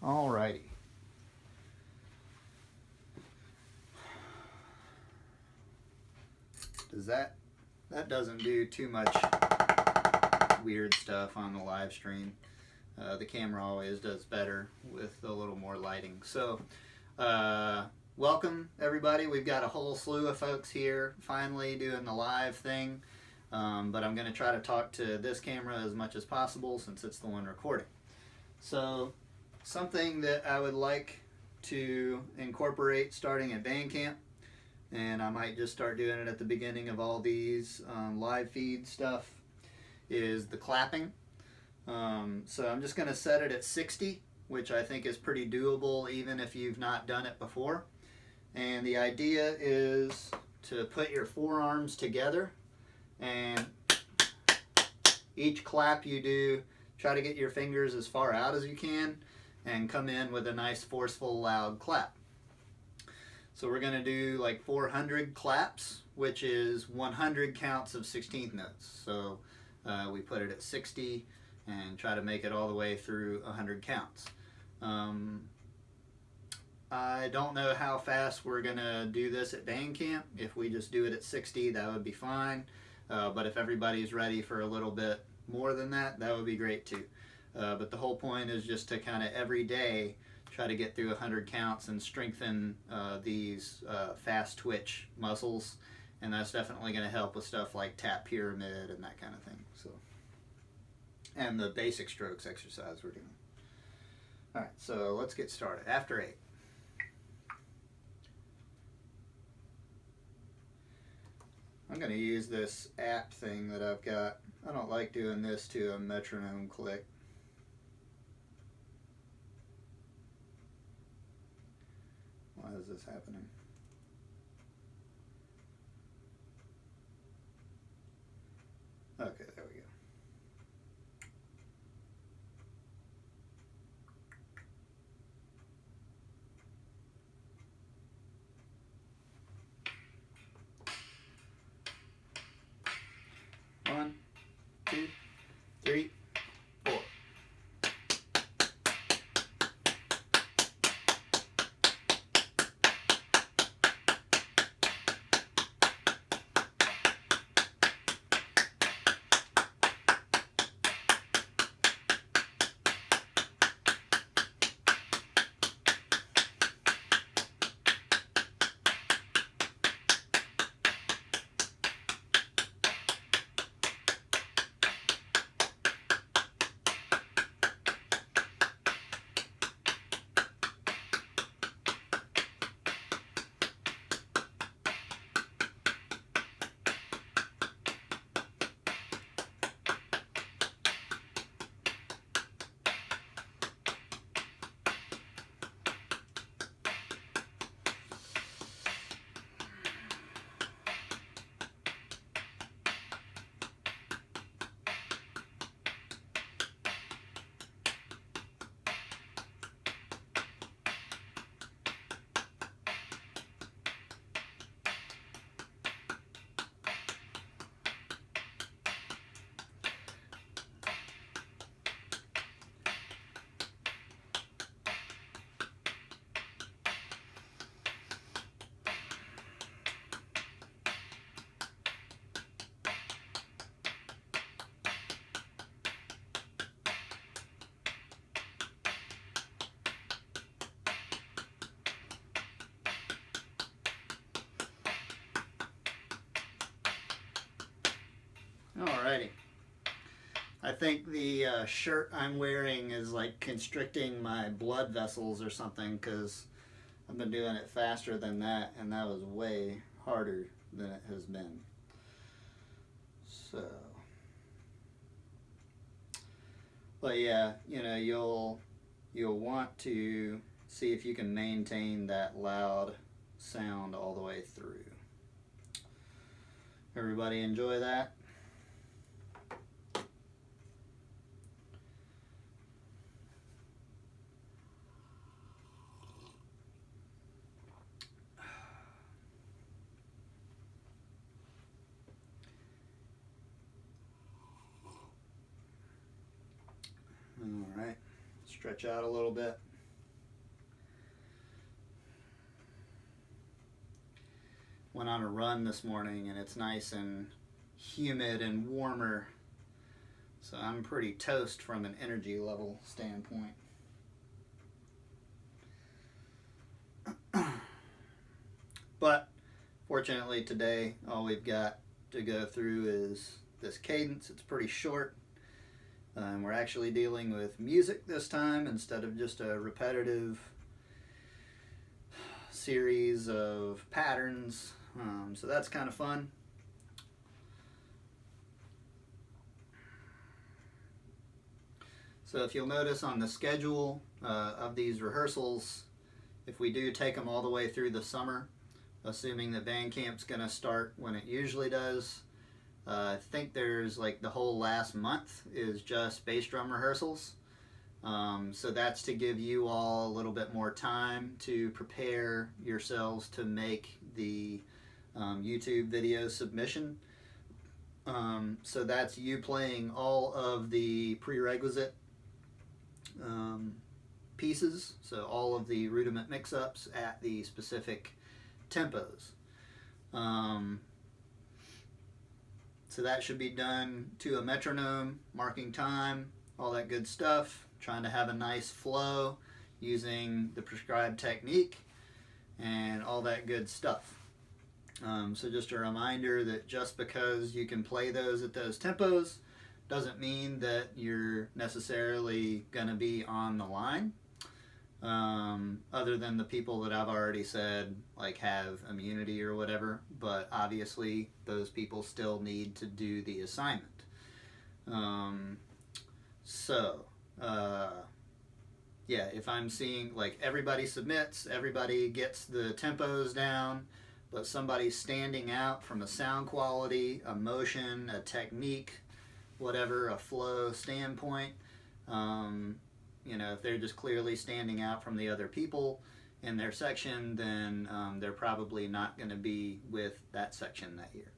Alrighty. That doesn't do too much weird stuff on the live stream. The camera always does better with a little more lighting. So welcome everybody. We've got a whole slew of folks here finally doing the live thing, but I'm going to try to talk to this camera as much as possible since it's the one recording. So something that I would like to incorporate starting at band camp, and I might just start doing it at the beginning of all these live feed stuff, is the clapping. So I'm just going to set it at 60, which I think is pretty doable even if you've not done it before. And the idea is to put your forearms together, and each clap you do, try to get your fingers as far out as you can and come in with a nice forceful loud clap. So we're going to do like 400 claps, which is 100 counts of 16th notes. So we put it at 60 and try to make it all the way through 100 counts. I don't know how fast we're going to do this at band camp. If we just do it at 60, that would be fine. But if everybody's ready for a little bit more than that, that would be great too. But the whole point is just to kind of every day try to get through 100 counts and strengthen these fast twitch muscles, and that's definitely going to help with stuff like tap pyramid and that kind of thing. So, and the basic strokes exercise we're doing. All right, so let's get started. After 8. I'm going to use this app thing that I've got. I don't like doing this to a metronome click. Why is this happening? Okay, there we go. One, two, three, four. Alrighty. I think the shirt I'm wearing is like constricting my blood vessels or something, because I've been doing it faster than that, and that was way harder than it has been. So, but yeah, you know, you'll want to see if you can maintain that loud sound all the way through. Everybody enjoy that? All right, stretch out a little bit. went on a run this morning and it's nice and humid and warmer. So I'm pretty toast from an energy level standpoint. But fortunately today, all we've got to go through is this cadence. It's pretty short. And we're actually dealing with music this time instead of just a repetitive series of patterns. So that's kind of fun. So if you'll notice on the schedule of these rehearsals, if we do take them all the way through the summer, assuming that band camp's going to start when it usually does, I think there's like the whole last month is just bass drum rehearsals. So that's to give you all a little bit more time to prepare yourselves to make the YouTube video submission. So that's you playing all of the prerequisite pieces, so all of the rudiment mix-ups at the specific tempos. So that should be done to a metronome, marking time, all that good stuff, trying to have a nice flow using the prescribed technique and all that good stuff. So just a reminder that just because you can play those at those tempos doesn't mean that you're necessarily going to be on the line, other than the people that I've already said like have immunity or whatever, but obviously those people still need to do the assignment. Yeah, if I'm seeing like everybody submits, everybody gets the tempos down, but somebody's standing out from a sound quality, a motion, a technique, whatever, a flow standpoint, you know, if they're just clearly standing out from the other people in their section, then they're probably not going to be with that section that year.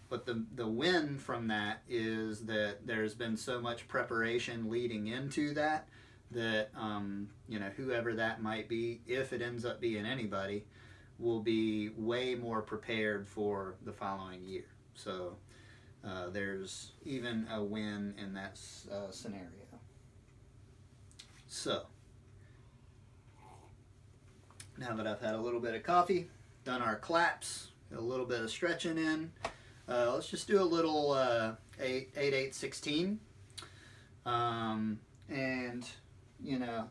But the win from that is that there's been so much preparation leading into that, you know, whoever that might be, if it ends up being anybody, will be way more prepared for the following year. So there's even a win in that scenario. So now that I've had a little bit of coffee, done our claps, a little bit of stretching in, let's just do a little 8/8/16, and you know,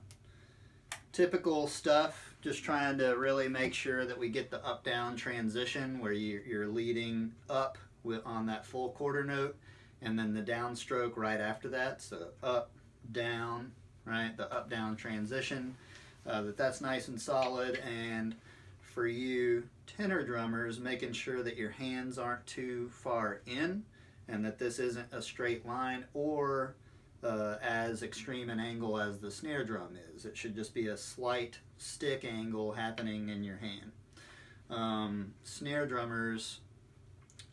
typical stuff, just trying to really make sure that we get the up-down transition where you're leading up on that full quarter note, and then the downstroke right after that. So up, down, right? The up-down transition. That's nice and solid. And for you tenor drummers, making sure that your hands aren't too far in, and that this isn't a straight line or as extreme an angle as the snare drum is. It should just be a slight stick angle happening in your hand. Snare drummers,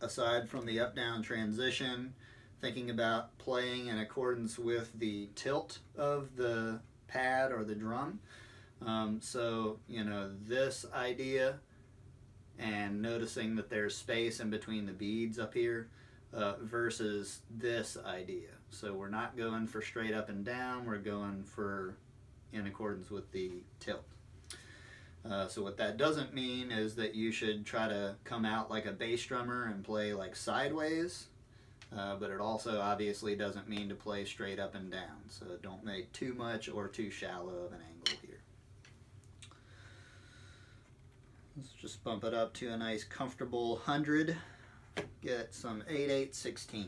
aside from the up-down transition, thinking about playing in accordance with the tilt of the pad or the drum. So, you know, this idea, and noticing that there's space in between the beads up here, versus this idea. So we're not going for straight up and down, we're going for in accordance with the tilt. So what that doesn't mean is that you should try to come out like a bass drummer and play like sideways, but it also obviously doesn't mean to play straight up and down. So don't make too much or too shallow of an angle here. Let's just bump it up to a nice comfortable 100. Get some 8/8/16.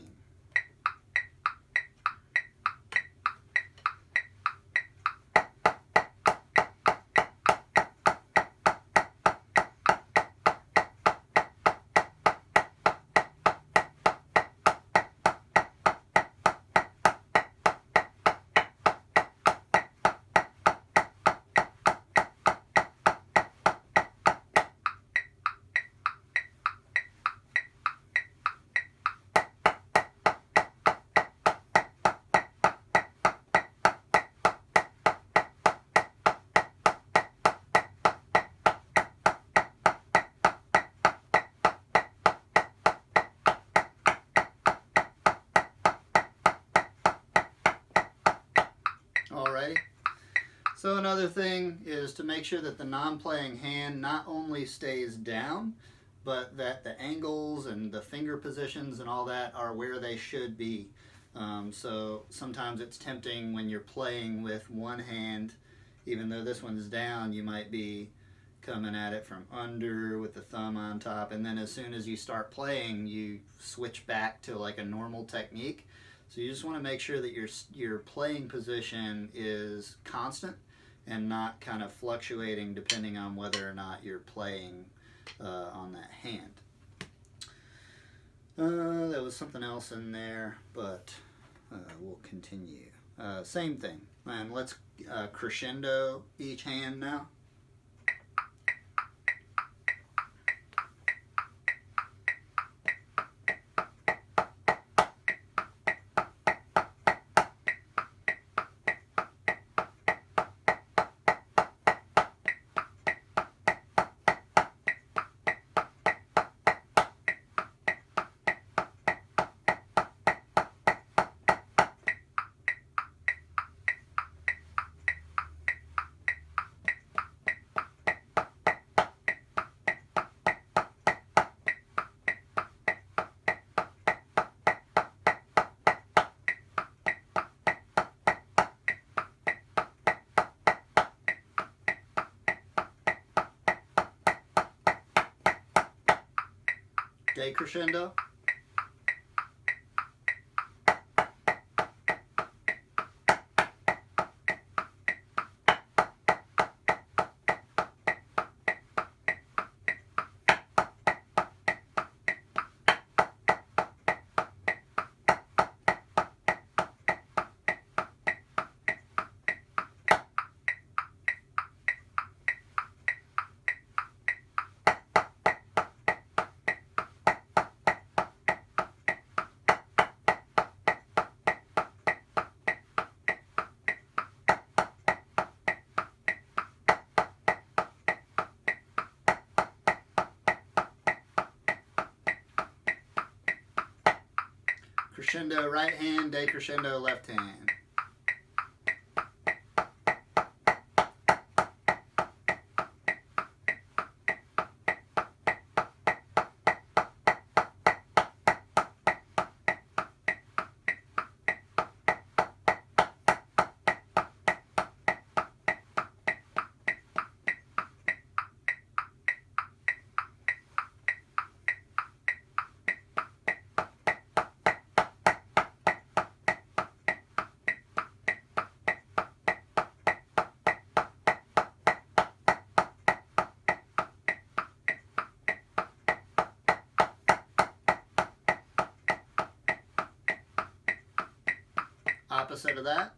Alrighty. So another thing is to make sure that the non-playing hand not only stays down, but that the angles and the finger positions and all that are where they should be. So sometimes it's tempting when you're playing with one hand, even though this one's down, you might be coming at it from under with the thumb on top, and then as soon as you start playing, you switch back to like a normal technique. So you just want to make sure that your playing position is constant and not kind of fluctuating depending on whether or not you're playing on that hand. There was something else in there, but we'll continue. Same thing. And let's crescendo each hand now. Decrescendo. Crescendo right hand, decrescendo left hand. Opposite of that.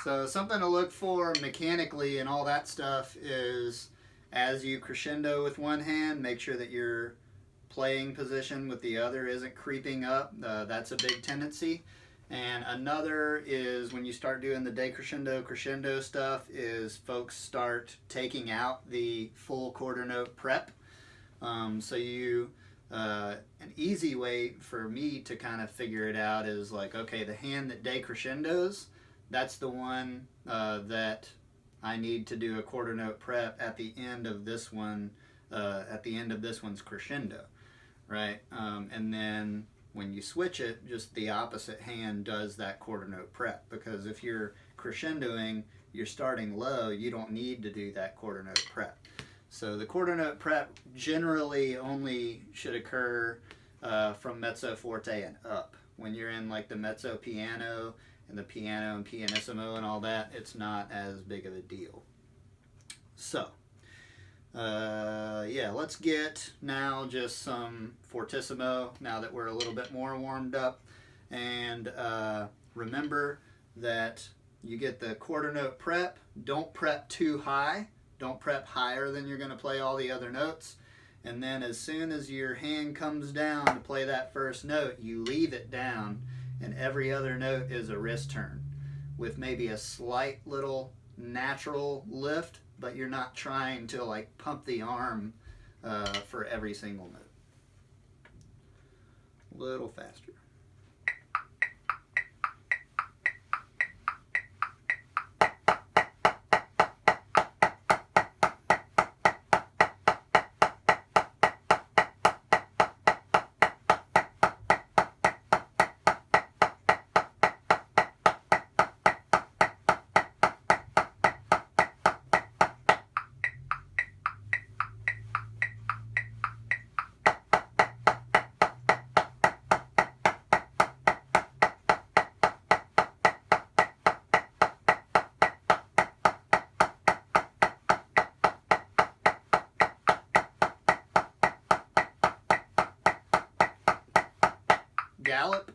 So something to look for mechanically and all that stuff is as you crescendo with one hand, make sure that your playing position with the other isn't creeping up. That's a big tendency. And another is when you start doing the decrescendo, crescendo stuff is folks start taking out the full quarter note prep. So you, an easy way for me to kind of figure it out is like, okay, the hand that decrescendos, that's the one that I need to do a quarter note prep at the end of this one, at the end of this one's crescendo, right? And then when you switch it, just the opposite hand does that quarter note prep, because if you're crescendoing, you're starting low, you don't need to do that quarter note prep. So the quarter note prep generally only should occur from mezzo forte and up. when you're in like the mezzo piano and the piano and pianissimo and all that, it's not as big of a deal. So, yeah, let's get now just some fortissimo now that we're a little bit more warmed up. And remember that you get the quarter note prep. Don't prep too high. Don't prep higher than you're going to play all the other notes. And then as soon as your hand comes down to play that first note, you leave it down, and every other note is a wrist turn with maybe a slight little natural lift, but you're not trying to like pump the arm for every single note. A little faster. Gallop.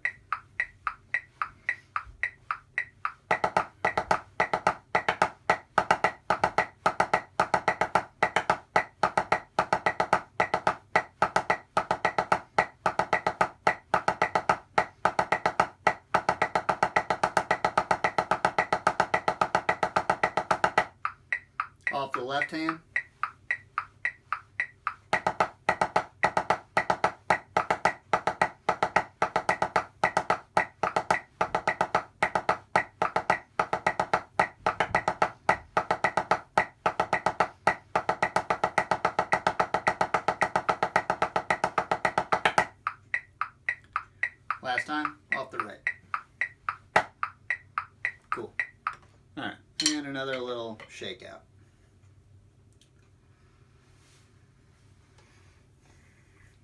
Off the left hand. Last time, off the right. Cool. Alright, and another little shakeout.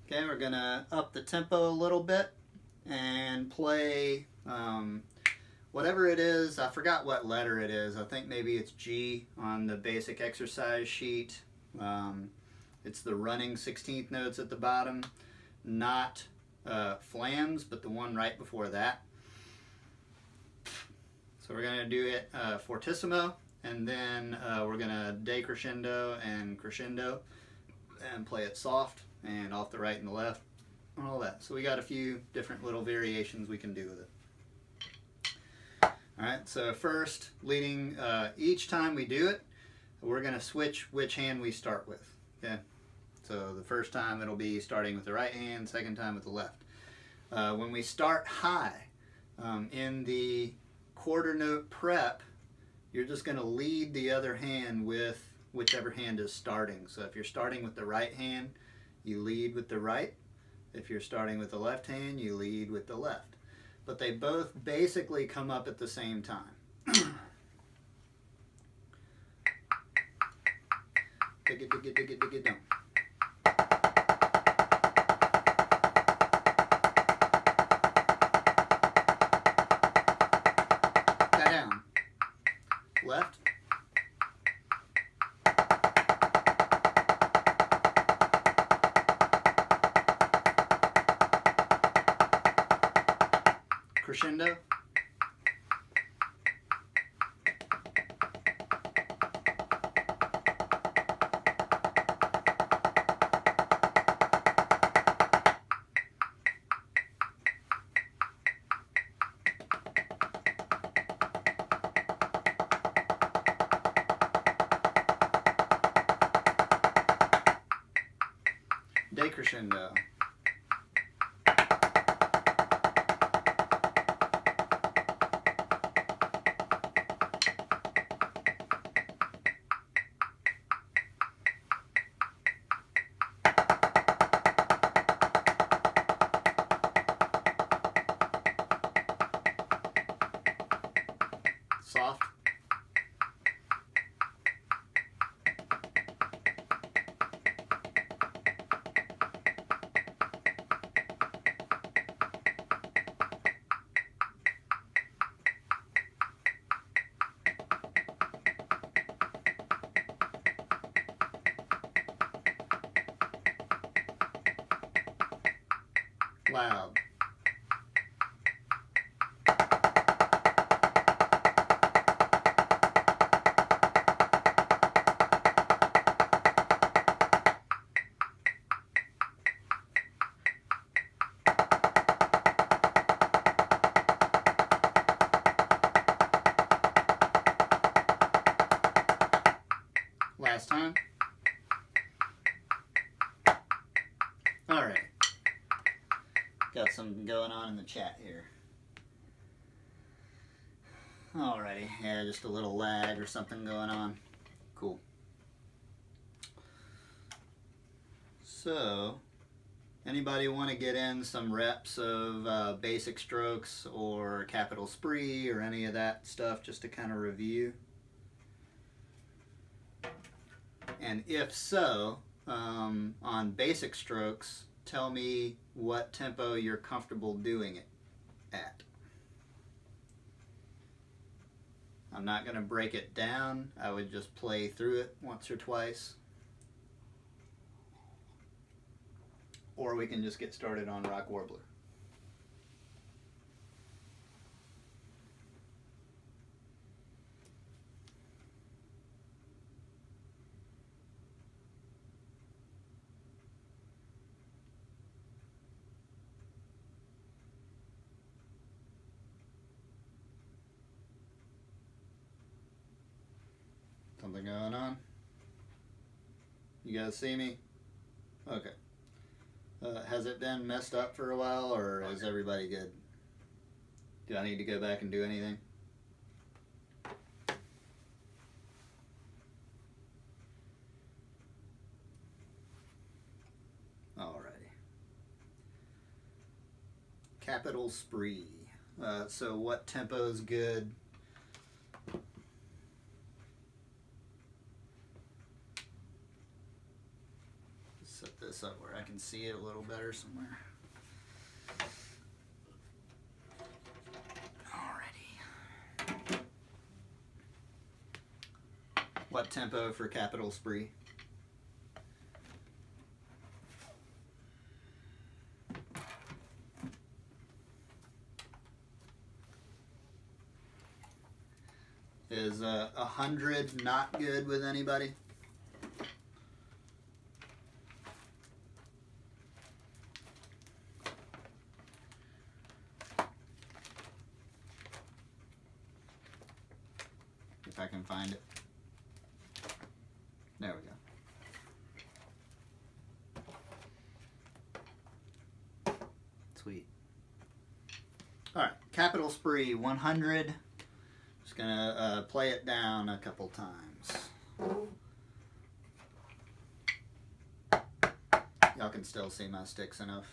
Okay, we're going to up the tempo a little bit and play whatever it is. I forgot what letter it is. I think maybe it's G on the basic exercise sheet. It's the running 16th notes at the bottom, not flams, but the one right before that. So we're going to do it fortissimo, and then we're going to decrescendo and crescendo and play it soft and off the right and the left and all that. So we got a few different little variations we can do with it. Alright, so first, leading each time we do it, we're going to switch which hand we start with. Okay, so the first time it'll be starting with the right hand, second time with the left. When we start high in the quarter note prep, you're just going to lead the other hand with whichever hand is starting. So if you're starting with the right hand, you lead with the right. If you're starting with the left hand, you lead with the left. But they both basically come up at the same time. Dig it, dig it, dig it, dig it down. Down. Left. Crescendo. Decrescendo. Soft. loud. Last time. Alright. Got something going on in the chat here. Alrighty. Yeah, just a little lag or something going on. Cool. So, anybody want to get in some reps of basic strokes or capital spree or any of that stuff just to kind of review? And if so, on basic strokes, tell me what tempo you're comfortable doing it at. I'm not going to break it down. I would just play through it once or twice. Or we can just get started on Rock Warbler. Something going on? You guys see me? Okay. Has it been messed up for a while, or is everybody good? Do I need to go back and do anything? Alrighty. Capital spree. So what tempo is good? Set this up where I can see it a little better somewhere. Alrighty. What tempo for capital spree? Is 100 not good with anybody? If I can find it. There we go. Sweet. Alright, capital spree 100. Just gonna play it down a couple times. Y'all can still see my sticks enough.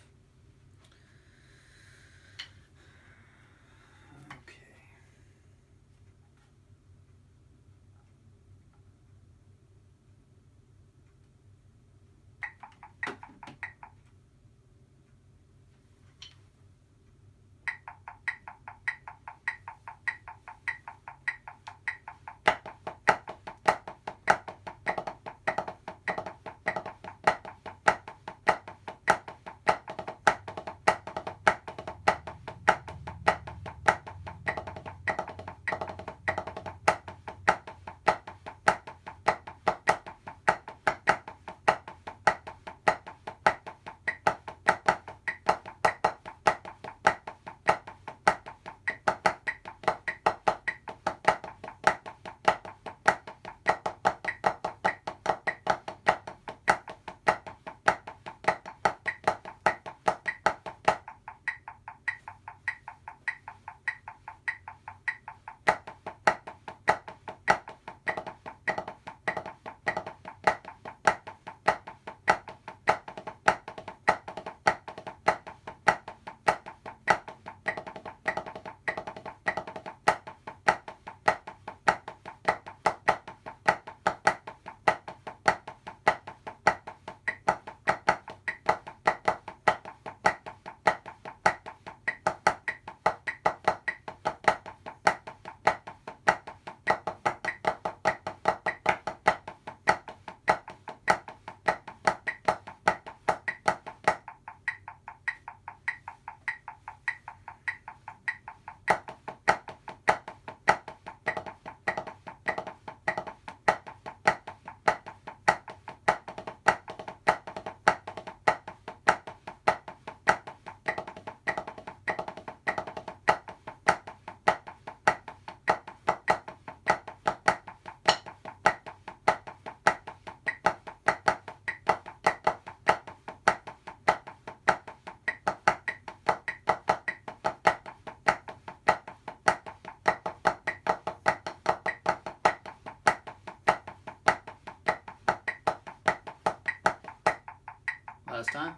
last time.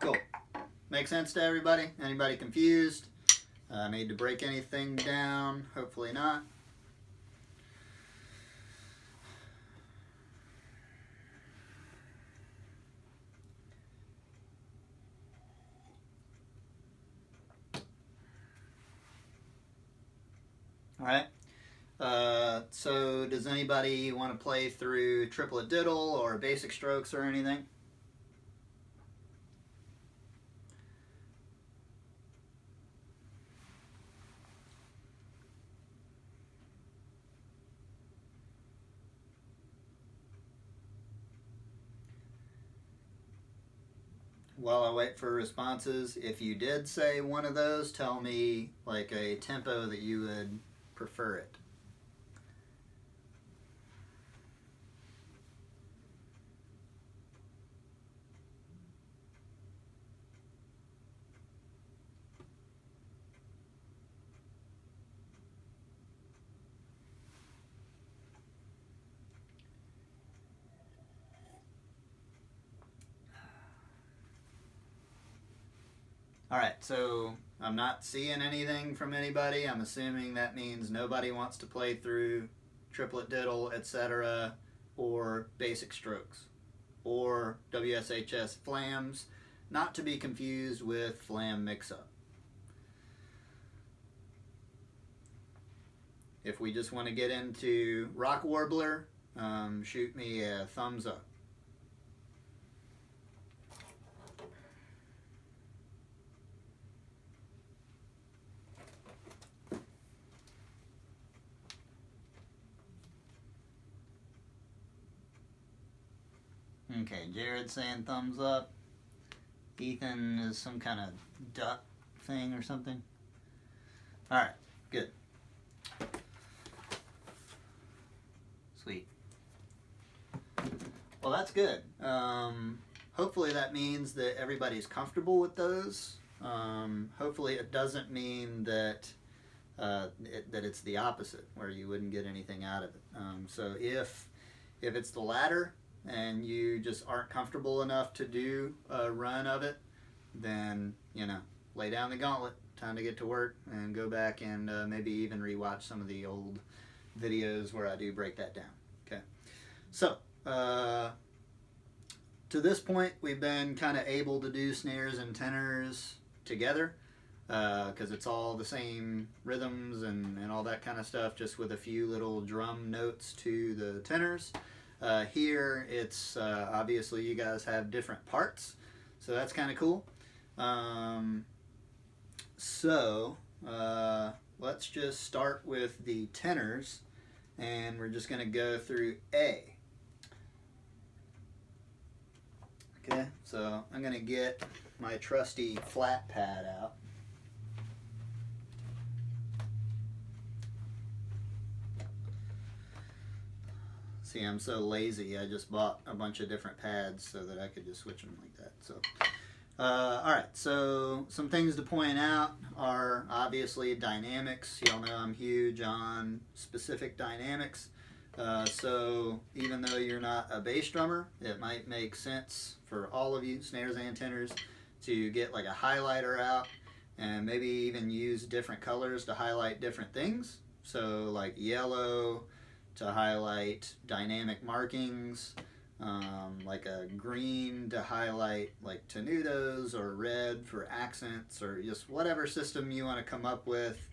Cool. Make sense to everybody? Anybody confused? Need to break anything down? Hopefully not. All right. So does anybody want to play through triplet diddle or basic strokes or anything? While I wait for responses, if you did say one of those, tell me like a tempo that you would prefer it. All right, so I'm not seeing anything from anybody. I'm assuming that means nobody wants to play through triplet diddle, etc., or basic strokes, or WSHS flams, not to be confused with flam mix-up. If we just want to get into rock warbler, shoot me a thumbs up. Okay, Jared's saying thumbs up. Ethan is some kind of duck thing or something. All right, good. Sweet. Well, that's good. Hopefully that means that everybody's comfortable with those. Hopefully it doesn't mean that that it's the opposite, where you wouldn't get anything out of it. So if it's the latter, and you just aren't comfortable enough to do a run of it, then, lay down the gauntlet. Time to get to work and go back and maybe even rewatch some of the old videos where I do break that down. Okay. So, to this point, we've been kind of able to do snares and tenors together because it's all the same rhythms and all that kind of stuff, just with a few little drum notes to the tenors. Here, it's obviously you guys have different parts, so that's kind of cool. Let's just start with the tenors, and we're just going to go through A. Okay, so I'm going to get my trusty flat pad out. See, I'm so lazy, I just bought a bunch of different pads so that I could just switch them like that. So, alright, so some things to point out are obviously dynamics. Y'all know I'm huge on specific dynamics. So even though you're not a bass drummer, it might make sense for all of you, snares and tenors, to get like a highlighter out and maybe even use different colors to highlight different things. So like yellow to highlight dynamic markings, like a green to highlight like tenutos, or red for accents, or just whatever system you want to come up with,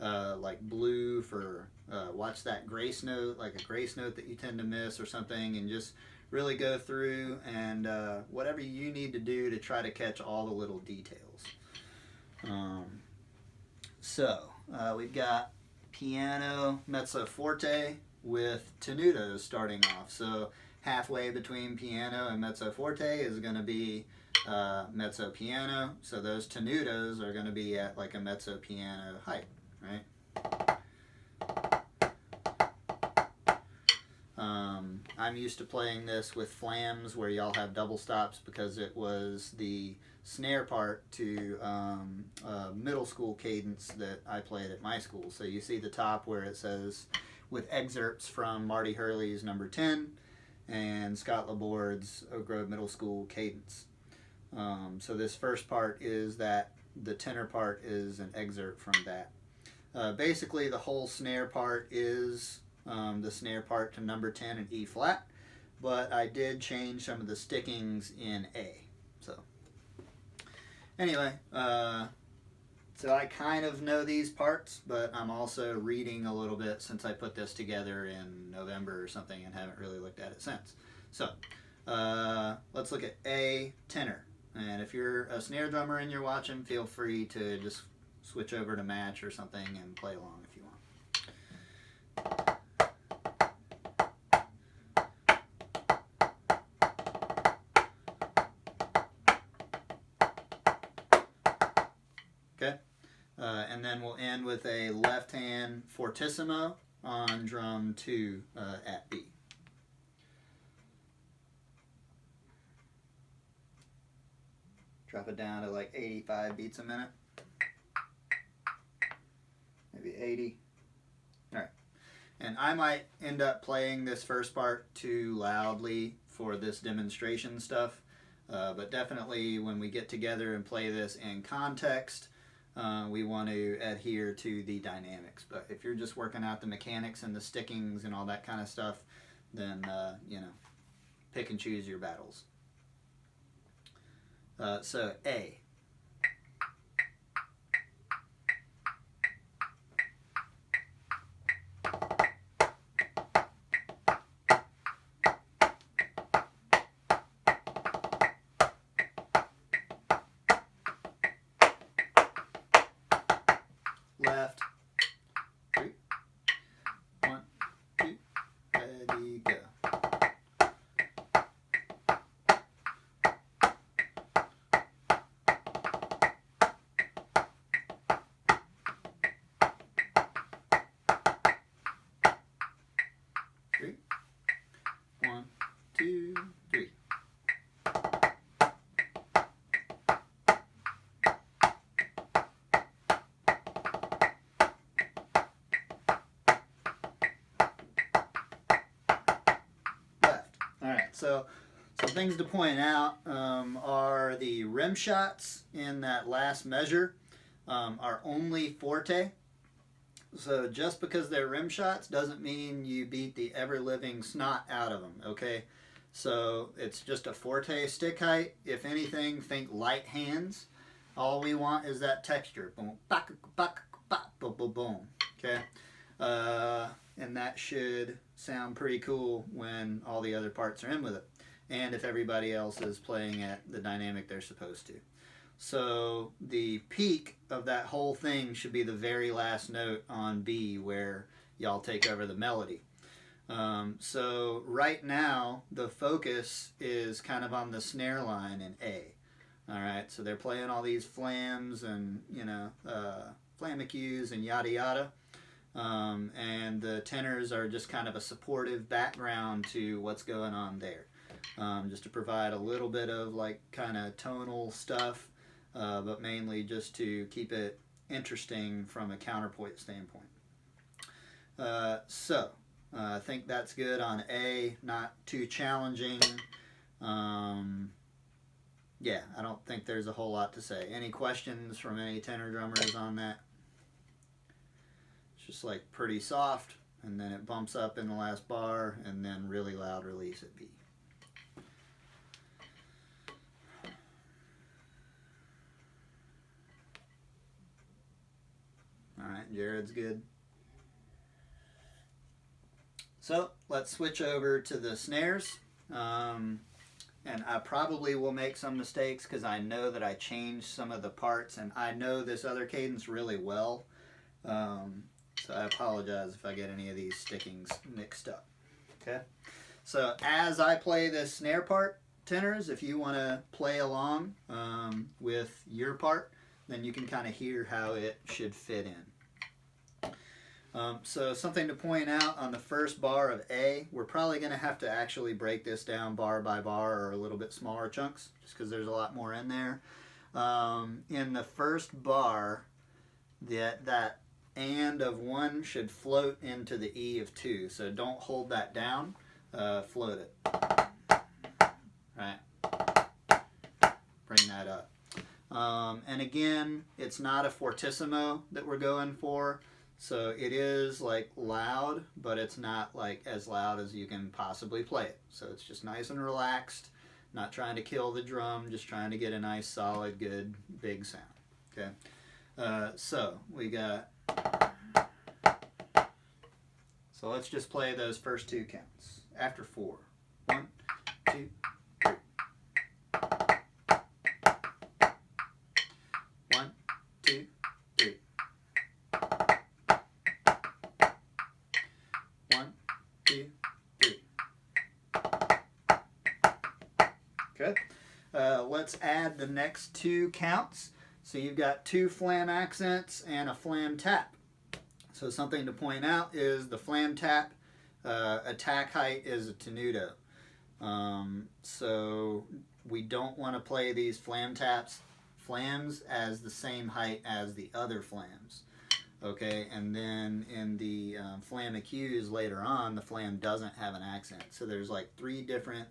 like blue for watch that grace note, like a grace note that you tend to miss or something, and just really go through and whatever you need to do to try to catch all the little details. We've got piano mezzo forte with tenutos starting off. So halfway between piano and mezzo forte is going to be mezzo piano. So those tenutos are going to be at like a mezzo piano height, right? I'm used to playing this with flams where y'all have double stops because it was the snare part to middle school cadence that I played at my school. So you see the top where it says with excerpts from Marty Hurley's Number 10 and Scott Laborde's Oak Grove Middle School Cadence. So this first part is that the tenor part is an excerpt from that. Basically, the whole snare part is the snare part to Number 10 in E flat, but I did change some of the stickings in A. So anyway, so I kind of know these parts, but I'm also reading a little bit since I put this together in November or something and haven't really looked at it since. So let's look at A, tenor. And if you're a snare drummer and you're watching, feel free to just switch over to match or something and play along if you want. Okay, and then we'll end with a left hand fortissimo on drum 2 at B. Drop it down to like 85 beats a minute. Maybe 80. All right. And I might end up playing this first part too loudly for this demonstration stuff. But definitely when we get together and play this in context, we want to adhere to the dynamics. But if you're just working out the mechanics and the stickings and all that kind of stuff, then, you know, pick and choose your battles. So A. Left, 3, 1, 2, ready, go. Three, 1, 2, 3. So some things to point out are the rim shots in that last measure are only forte. So just because they're rim shots doesn't mean you beat the ever-living snot out of them, okay? So it's just a forte stick height. If anything, think light hands. All we want is that texture. Boom, bak, bak, bak, boom, boom, boom, okay? And that should sound pretty cool when all the other parts are in with it, and if everybody else is playing at the dynamic they're supposed to. So the peak of that whole thing should be the very last note on B where y'all take over the melody. So right now the focus is kind of on the snare line in A. Alright, so they're playing all these flams and, you know, flamicus and yada yada. And the tenors are just kind of a supportive background to what's going on there, just to provide a little bit of like kind of tonal stuff, but mainly just to keep it interesting from a counterpoint standpoint. So I think that's good on A, not too challenging. Yeah, I don't think there's a whole lot to say. Any questions from any tenor drummers on that? Just like pretty soft, and then it bumps up in the last bar, and then really loud release at B. Alright, Jared's good. So let's switch over to the snares. And I probably will make some mistakes because I know that I changed some of the parts, and I know this other cadence really well. So I apologize if I get any of these stickings mixed up. Okay? So as I play this snare part, tenors, if you want to play along with your part, then you can kind of hear how it should fit in. So something to point out on the first bar of A, we're probably going to have to actually break this down bar by bar or a little bit smaller chunks, just because there's a lot more in there. In the first bar, that and of 1 should float into the E of 2. So don't hold that down, float it. Right? Bring that up. And again, it's not a fortissimo that we're going for. So it is like loud, but it's not like as loud as you can possibly play it. So it's just nice and relaxed, not trying to kill the drum, just trying to get a nice, solid, good, big sound. Okay. So we got, so let's just play those first 2 counts. After 4. 1, 2, 3. 1, 2, 3. 1, 2, 3. Okay. Let's add the next 2 counts. So you've got 2 flam accents and a flam tap. So something to point out is the flam tap attack height is a tenuto. So we don't want to play these flams as the same height as the other flams. Okay, and then in the flam accused later on, the flam doesn't have an accent. So there's like 3 different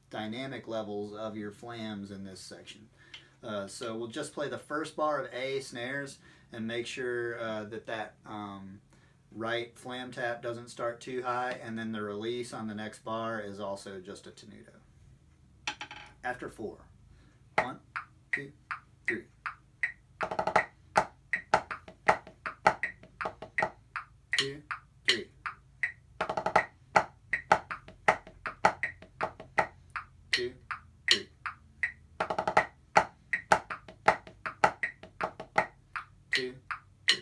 dynamic levels of your flams in this section. So we'll just play the first bar of A snares and make sure that right flam tap doesn't start too high, and then the release on the next bar is also just a tenuto. After 4. 1, 2, 3. 2, 3. 2, 3. 2, 3.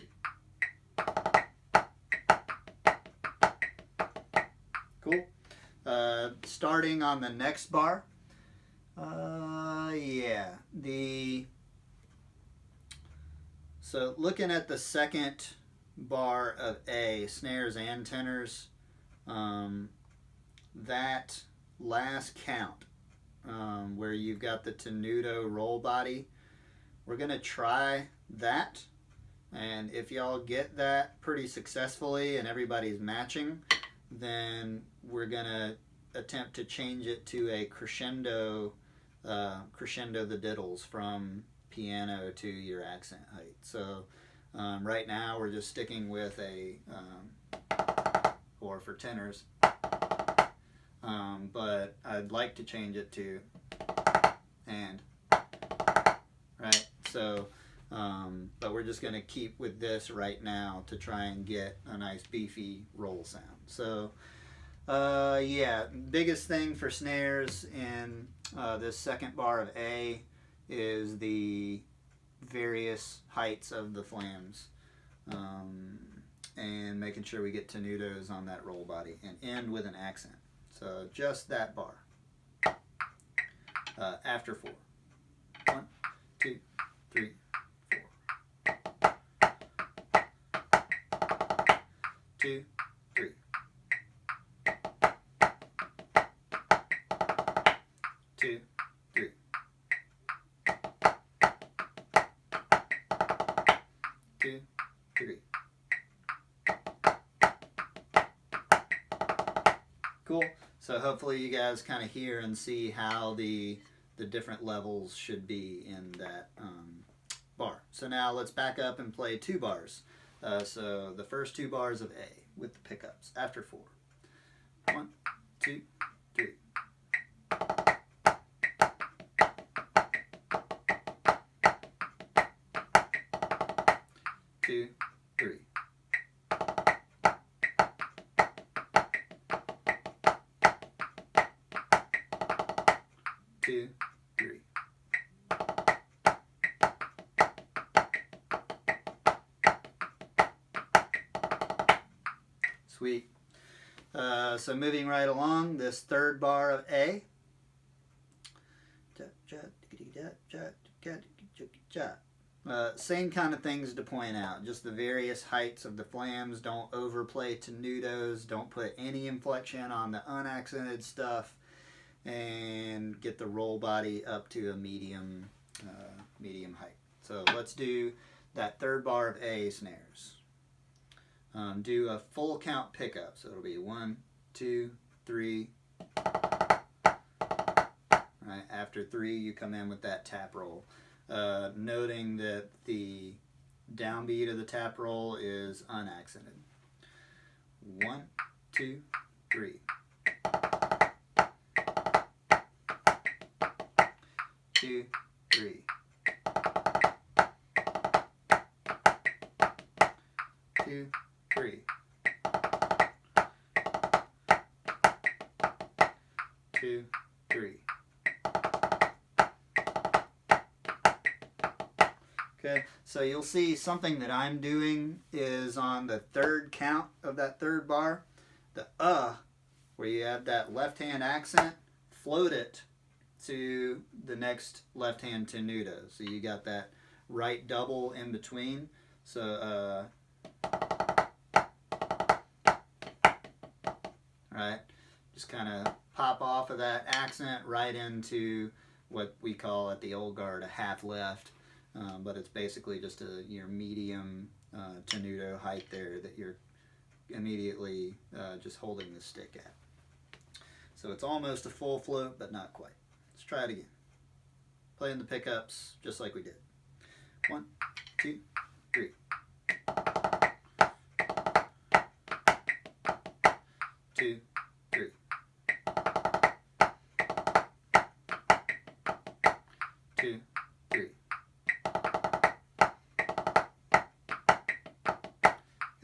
Cool. Starting on the next bar. So looking at the second bar of A, snares and tenors, that last count where you've got the tenuto roll body, we're going to try that. And if y'all get that pretty successfully and everybody's matching, then we're going to attempt to change it to a crescendo, crescendo the diddles from piano to your accent height. So right now we're just sticking with a, or for tenors, but I'd like to change it to and, right? So, but we're just going to keep with this right now to try and get a nice beefy roll sound. So, yeah, biggest thing for snares in this second bar of A is the various heights of the flams, and making sure we get tenutos on that roll body and end with an accent. So just that bar. After 4. 1, 2, 3, 4. 2, 3. 2, 3. 2, 3. Cool. So hopefully you guys kind of hear and see how the different levels should be in that bar. So now let's back up and play 2 bars. So the first 2 bars of A with the pickups. After 4. 1, 2, 3. 2, 3. 2, 3. Sweet. So moving right along, this third bar of A. Same kind of things to point out. Just the various heights of the flams. Don't overplay tenutos. Don't put any inflection on the unaccented stuff. And get the roll body up to a medium height. So let's do that third bar of A snares. do a full count pickup. So it'll be 1, 2, 3. Right, after 3, you come in with that tap roll. Noting that the downbeat of the tap roll is unaccented. 1, 2, 3. 2, 3. 2, 3. 2, 3. Okay, so you'll see something that I'm doing is on the third count of that third bar, the where you have that left hand accent, float it to the next left hand tenuto. So you got that right double in between. So, right, just kind of pop off of that accent right into what we call at the old guard a half left. But it's basically just your medium tenuto height there that you're immediately just holding the stick at. So it's almost a full float, but not quite. Let's try it again. Playing the pickups just like we did. 1, 2, 3. 2, 3. 2, 3.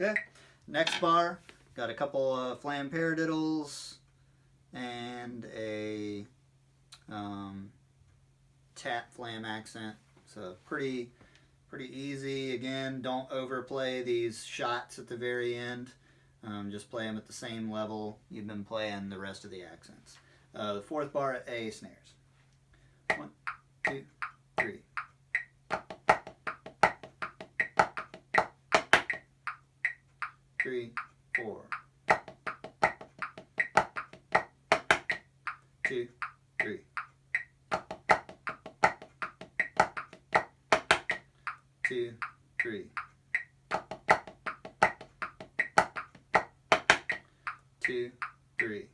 Okay, next bar, got a couple of flam paradiddles and a tap flam accent. So pretty easy. Again, don't overplay these shots at the very end. Just play them at the same level you've been playing the rest of the accents. The fourth bar at A snares. 1, 2, 3. 3, 4. 2, 3. 2, 3. 2, 3.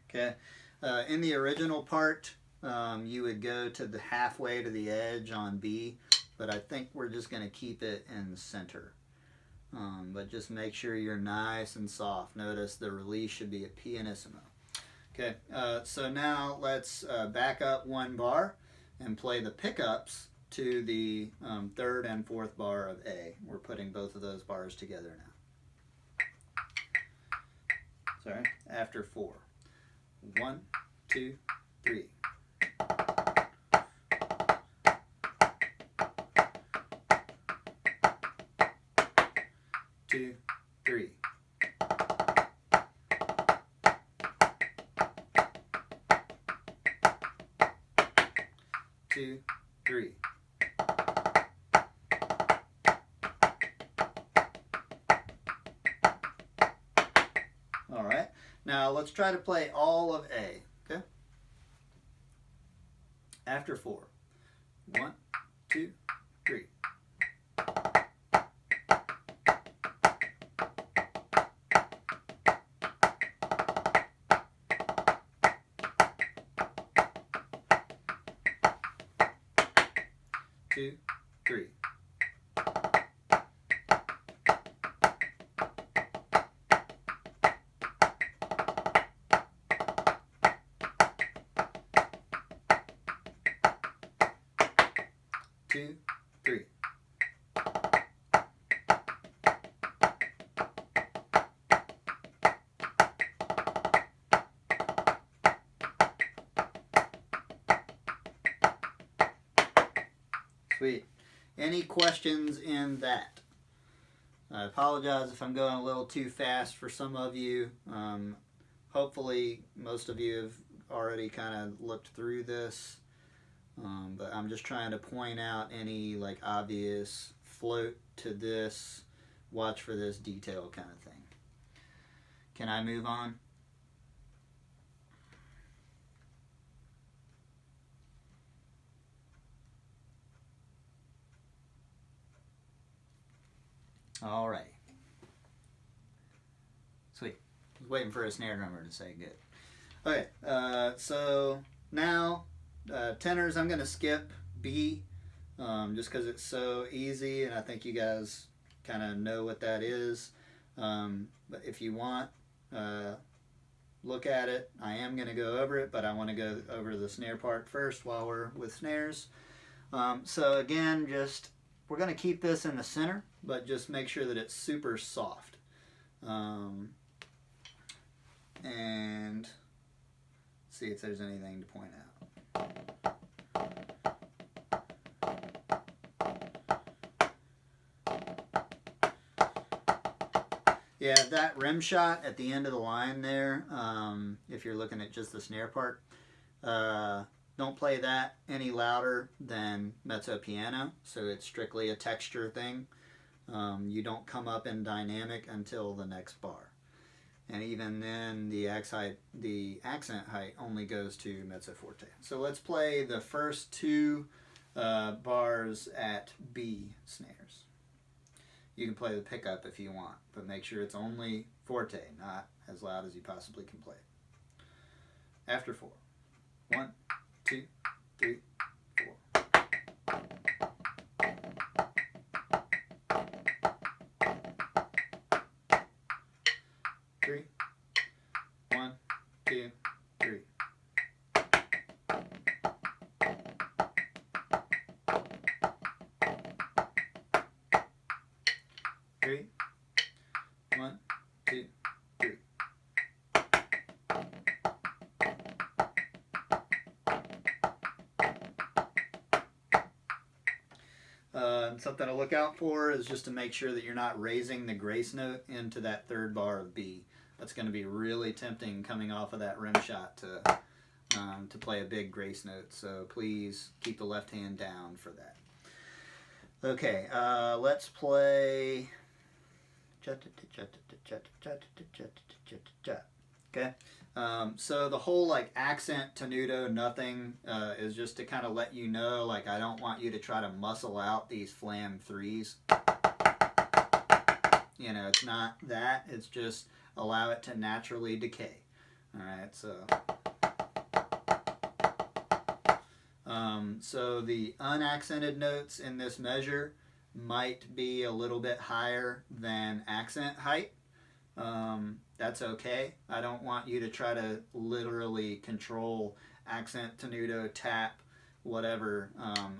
Okay. In the original part, you would go to the halfway to the edge on B, but I think we're just going to keep it in the center. But just make sure you're nice and soft. Notice the release should be at pianissimo. Okay, so now let's back up one bar and play the pickups to the third and fourth bar of A. We're putting both of those bars together now. Sorry, after 4. 1, 2, 3. 2, 3. 2, 3. All right. Now let's try to play all of A. Okay. After 4. 1, 2, 3. 2, 3. Two, 3. Sweet. Any questions in that? I apologize if I'm going a little too fast for some of you. Hopefully most of you have already kind of looked through this. But I'm just trying to point out any like obvious float to this, watch for this detail kind of thing. Can I move on? All right. Sweet. I was waiting for a snare drummer to say good. Okay, so now tenors, I'm going to skip B just because it's so easy, and I think you guys kind of know what that is. But if you want, look at it. I am going to go over it, but I want to go over the snare part first while we're with snares. So again, we're going to keep this in the center, but just make sure that it's super soft. And see if there's anything to point out. Yeah, that rim shot at the end of the line there, if you're looking at just the snare part, don't play that any louder than mezzo piano, so it's strictly a texture thing. You don't come up in dynamic until the next bar. And even then, the accent height only goes to mezzo forte. So let's play the first two bars at B snares. You can play the pickup if you want, but make sure it's only forte, not as loud as you possibly can play it. After 4. 1, 2, 3, 4. 3. 1, 2, 3. Three. 1, 2, 3. Something to look out for is just to make sure that you're not raising the grace note into that third bar of B. That's going to be really tempting coming off of that rim shot to play a big grace note. So please keep the left hand down for that. Okay, let's play. Okay, so the whole like accent, tenuto, nothing is just to kind of let you know, like I don't want you to try to muscle out these flam threes. You know, it's not that. It's just allow it to naturally decay. All right, so. So the unaccented notes in this measure might be a little bit higher than accent height. That's okay. I don't want you to try to literally control accent, tenuto, tap, whatever.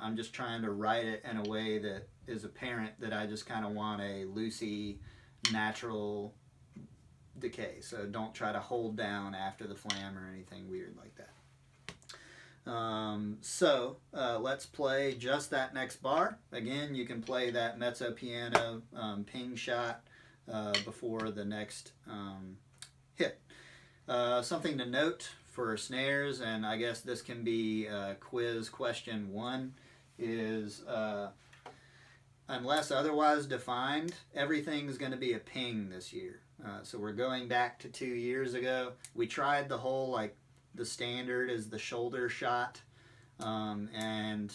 I'm just trying to write it in a way that is apparent that I just kind of want a loosey, natural decay. So don't try to hold down after the flam or anything weird like that. Let's play just that next bar. Again, you can play that mezzo piano ping shot before the next hit. Something to note for snares, and I guess this can be quiz question 1, is unless otherwise defined, everything's going to be a ping this year. So we're going back to 2 years ago. We tried the whole, like, the standard is the shoulder shot, and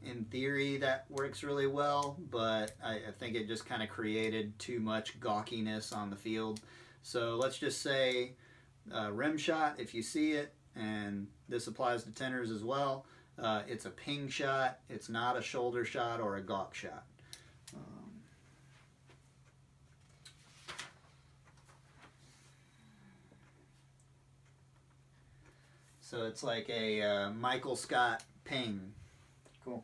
in theory that works really well, but I think it just kind of created too much gawkiness on the field. So let's just say rim shot, if you see it, and this applies to tenors as well, it's a ping shot. It's not a shoulder shot or a gawk shot. So it's like a Michael Scott ping. Cool.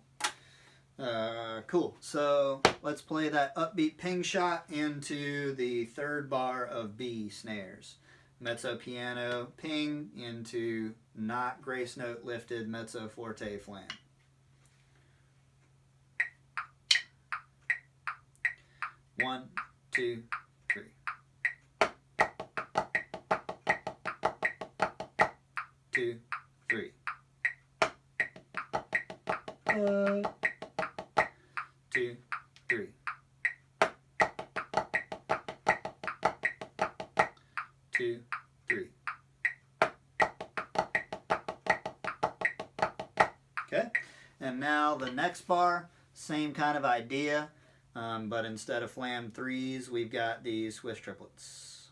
Cool. So let's play that upbeat ping shot into the third bar of B snares. Mezzo piano ping into not grace note lifted mezzo forte flam. One, 2, 3. Two, 3. 2, 3. 2, 3. Okay, and now the next bar, same kind of idea. but instead of flam 3s, we've got these Swiss triplets.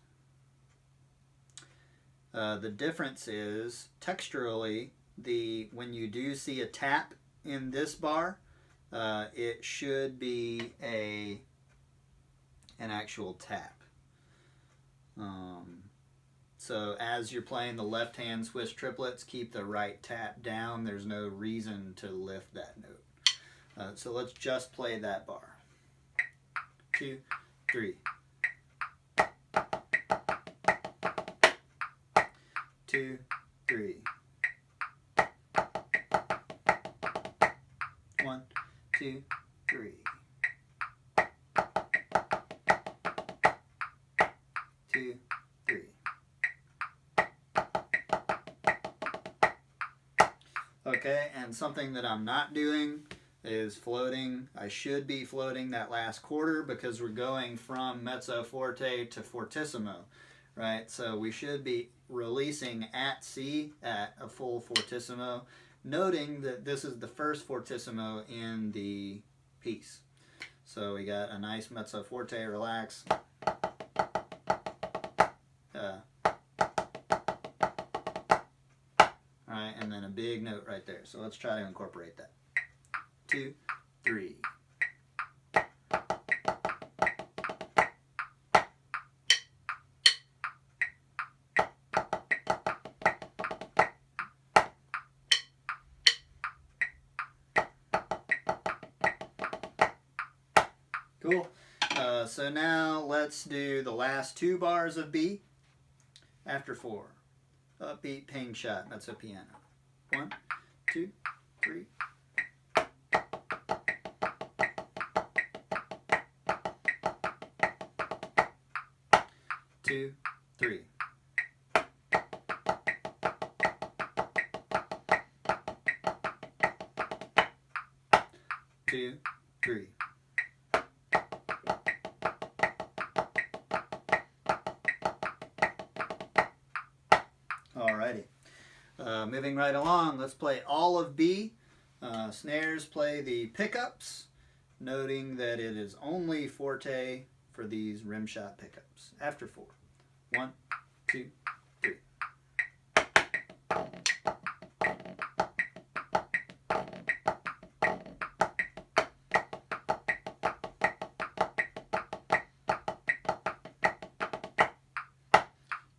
The difference is, texturally, when you do see a tap in this bar, it should be an actual tap. So as you're playing the left hand Swiss triplets, keep the right tap down. There's no reason to lift that note. So let's just play that bar. 2, 3. 2, 3. 1, 2, 3. 2, 3. Okay, and something that I'm not doing is floating. I should be floating that last quarter because we're going from mezzo forte to fortissimo, right? So we should be releasing at C at a full fortissimo, noting that this is the first fortissimo in the piece. So we got a nice mezzo forte, relax. Alright, and then a big note right there. So let's try to incorporate that. 2, 3. Cool. So now let's do the last 2 bars of B after 4. Upbeat ping shot, mezzo piano. 1, 2, 3. 2, 3. Two, three. Alrighty. Moving right along, let's play all of B. Snares play the pickups, noting that it is only forte for these rim shot pickups. After 4. 1, 2, 3.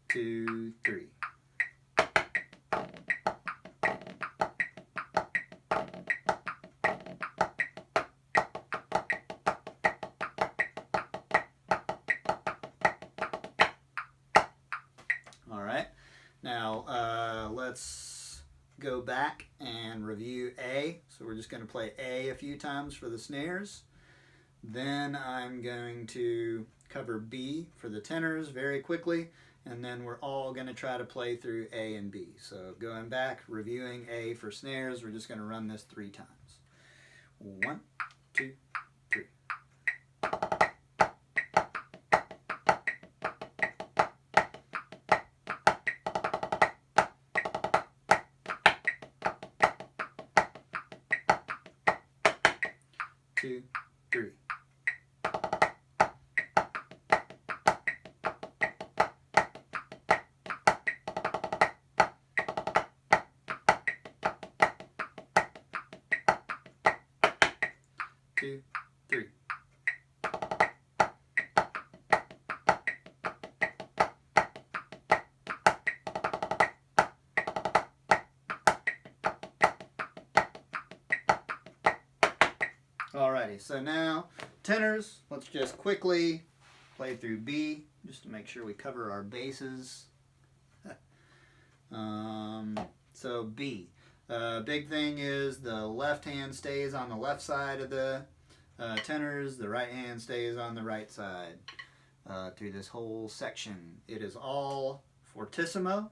2, 3. All right, now let's go back and review A. So we're just going to play A a few times for the snares. Then I'm going to cover B for the tenors very quickly, and then we're all going to try to play through A and B. So going back, reviewing A for snares, we're just going to run this 3 times. 1, 2, 3. 2, 3. Two, three. Alrighty, so now tenors, let's just quickly play through B just to make sure we cover our bases. So B. Big thing is the left hand stays on the left side of the tenors, the right hand stays on the right side through this whole section. It is all fortissimo,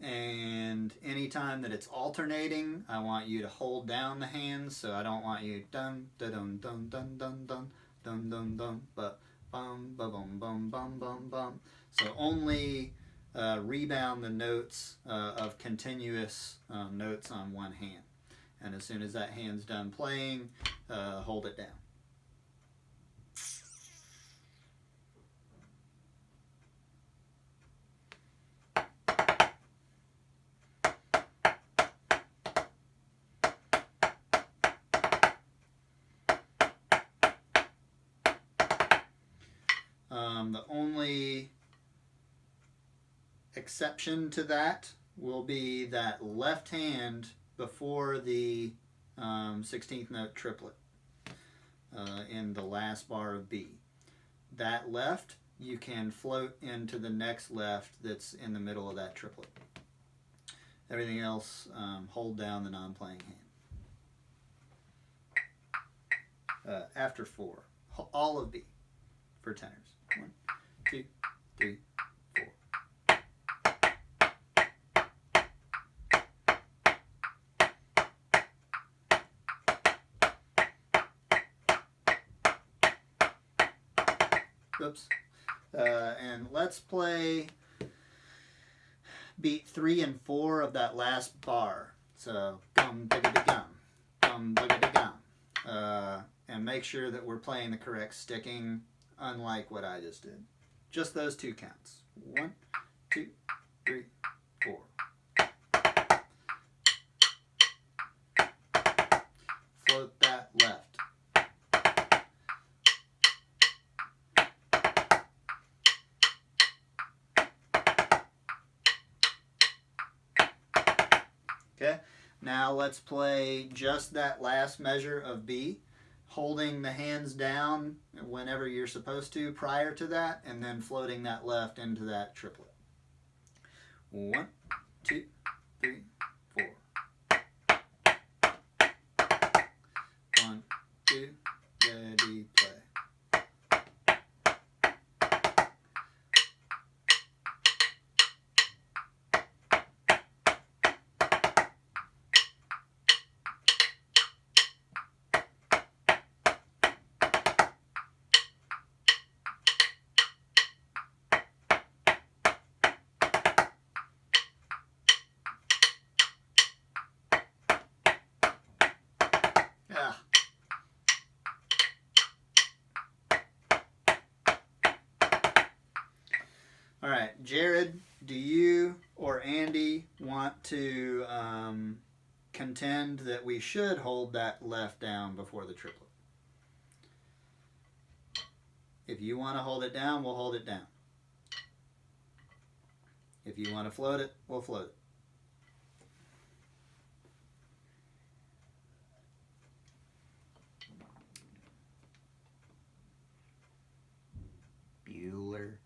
and anytime that it's alternating, I want you to hold down the hands, so I don't want you dun dun dun dun dun dun dun dun dun dun, but bum bum bum bum bum bum bum. So only rebound the notes of continuous notes on one hand. And as soon as that hand's done playing, hold it down. The only exception to that will be that left hand before the 16th note triplet in the last bar of B. That left, you can float into the next left that's in the middle of that triplet. Everything else, hold down the non-playing hand. After 4, all of B for tenors. 1, 2, 3, 4. Oops. And let's play beat 3 and 4 of that last bar. So gum diggity gum, gum diggity gum, and make sure that we're playing the correct sticking, unlike what I just did. Just those 2 counts. 1, 2, 3, 4. Float that left. Okay, now let's play just that last measure of B, holding the hands down whenever you're supposed to prior to that, and then floating that left into that triplet. 1, 2, 3, 4. 1, 2, ready, play. All right, Jared, do you or Andy want to contend that we should hold that left down before the triplet? If you want to hold it down, we'll hold it down. If you want to float it, we'll float it. Bueller.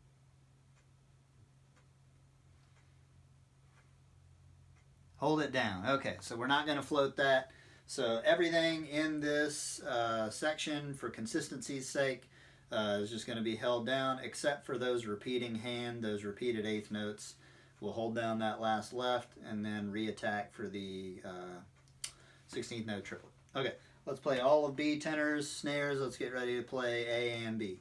Hold it down. Okay, so we're not going to float that. So everything in this section, for consistency's sake, is just going to be held down, except for those repeating those repeated eighth notes. We'll hold down that last left and then re-attack for the 16th note triplet. Okay, let's play all of B tenors, snares. Let's get ready to play A and B.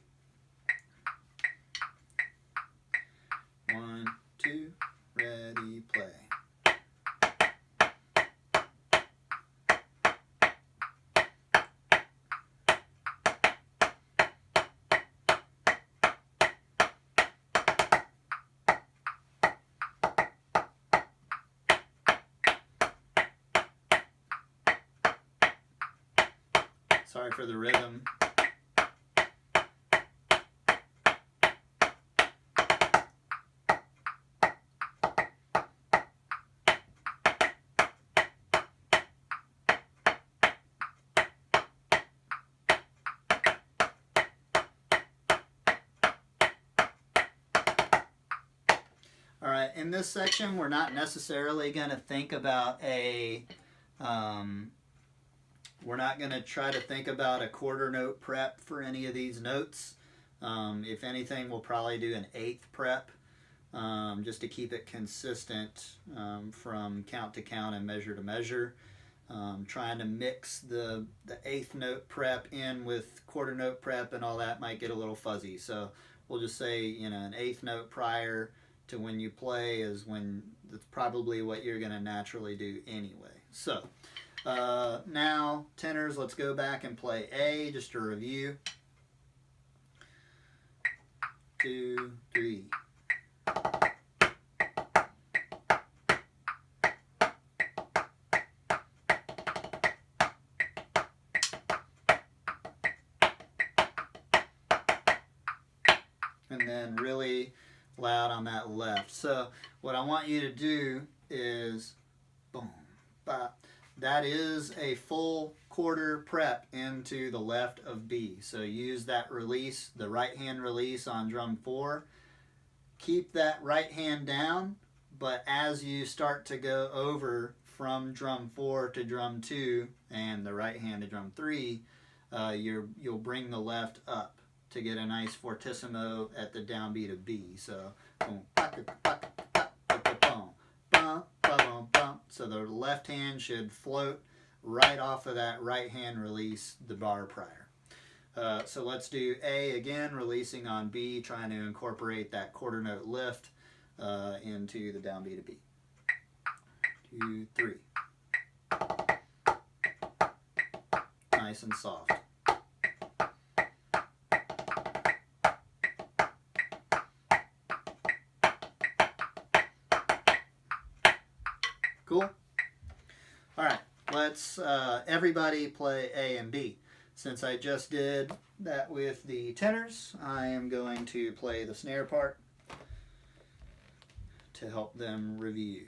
1, 2, ready, play. Sorry for the rhythm. All right, in this section, we're not necessarily going to think about we're not going to try to think about a quarter note prep for any of these notes. If anything, we'll probably do an eighth prep just to keep it consistent from count to count and measure to measure. Trying to mix the eighth note prep in with quarter note prep and all that might get a little fuzzy. So we'll just say, an eighth note prior to when you play is when that's probably what you're going to naturally do anyway. So now tenors, let's go back and play A just to review. 2, 3. And then really loud on that left. So what I want you to do is boom, bop. That is a full quarter prep into the left of B. So use that release, the right hand release on drum 4. Keep that right hand down, but as you start to go over from drum 4 to drum 2 and the right hand to drum 3, you'll bring the left up to get a nice fortissimo at the downbeat of B. So, so the left hand should float right off of that right hand release the bar prior. So let's do A again, releasing on B, trying to incorporate that quarter note lift into the downbeat of B. 2, 3. Nice and soft. Cool? All right, let's everybody play A and B. Since I just did that with the tenors, I am going to play the snare part to help them review.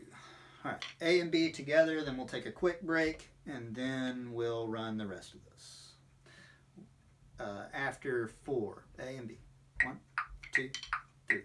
All right, A and B together, then we'll take a quick break, and then we'll run the rest of this. After 4, A and B. 1, 2, 3.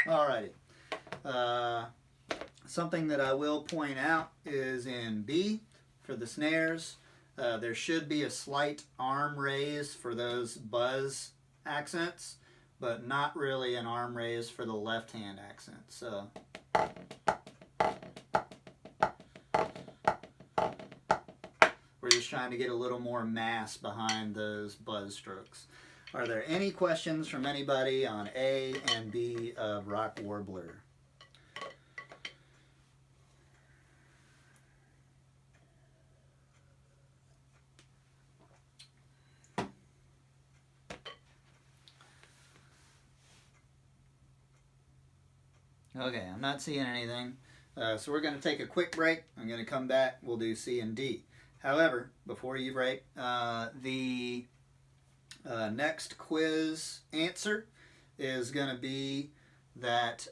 Alrighty. Something that I will point out is in B, for the snares, there should be a slight arm raise for those buzz accents, but not really an arm raise for the left hand accent. So we're just trying to get a little more mass behind those buzz strokes. Are there any questions from anybody on A and B of Rock Warbler? Okay, I'm not seeing anything. So we're going to take a quick break. I'm going to come back. We'll do C and D. However, before you break, the next quiz answer is going to be that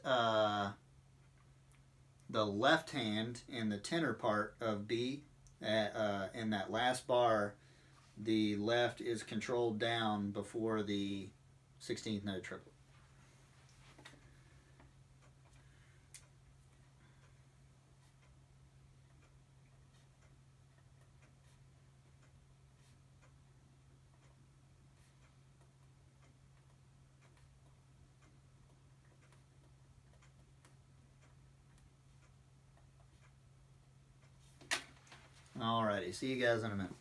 the left hand in the tenor part of B, in that last bar, the left is controlled down before the 16th note triplet. Alrighty, see you guys in a minute.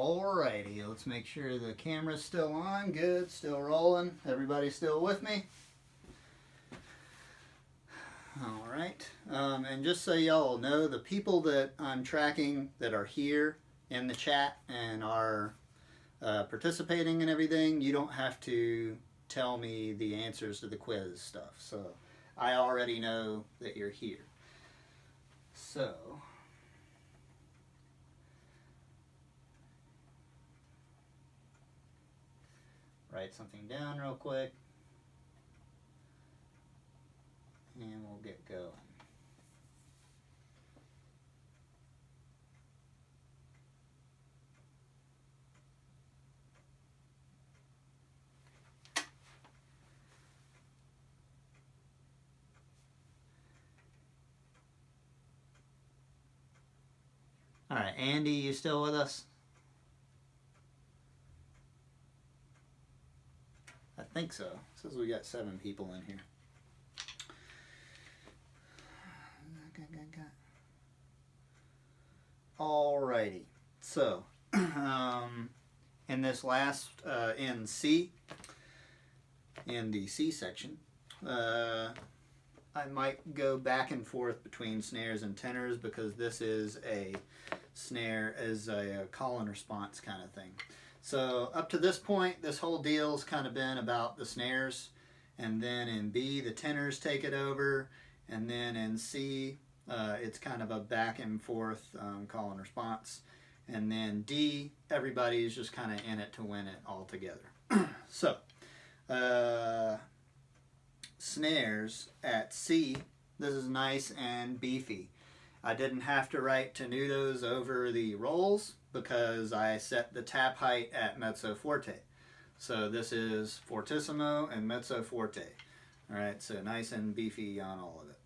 Alrighty, let's make sure the camera's still on. Good, still rolling. Everybody still with me? Alright, and just so y'all know, the people that I'm tracking that are here in the chat and are participating and everything, you don't have to tell me the answers to the quiz stuff. So I already know that you're here. So write something down real quick and we'll get going. All right, Andy, you still with us? I think so. It says we got 7 people in here. Alrighty. So, in this last, in C, in the C section, I might go back and forth between snares and tenors because this is a snare as a call and response kind of thing. So up to this point, this whole deal's kind of been about the snares, and then in B, the tenors take it over, and then in C, it's kind of a back and forth call and response, and then D, everybody's just kind of in it to win it all together. So, snares at C, this is nice and beefy. I didn't have to write tenutos over the rolls because I set the tap height at mezzo forte. So this is fortissimo and mezzo forte. All right, so nice and beefy on all of it.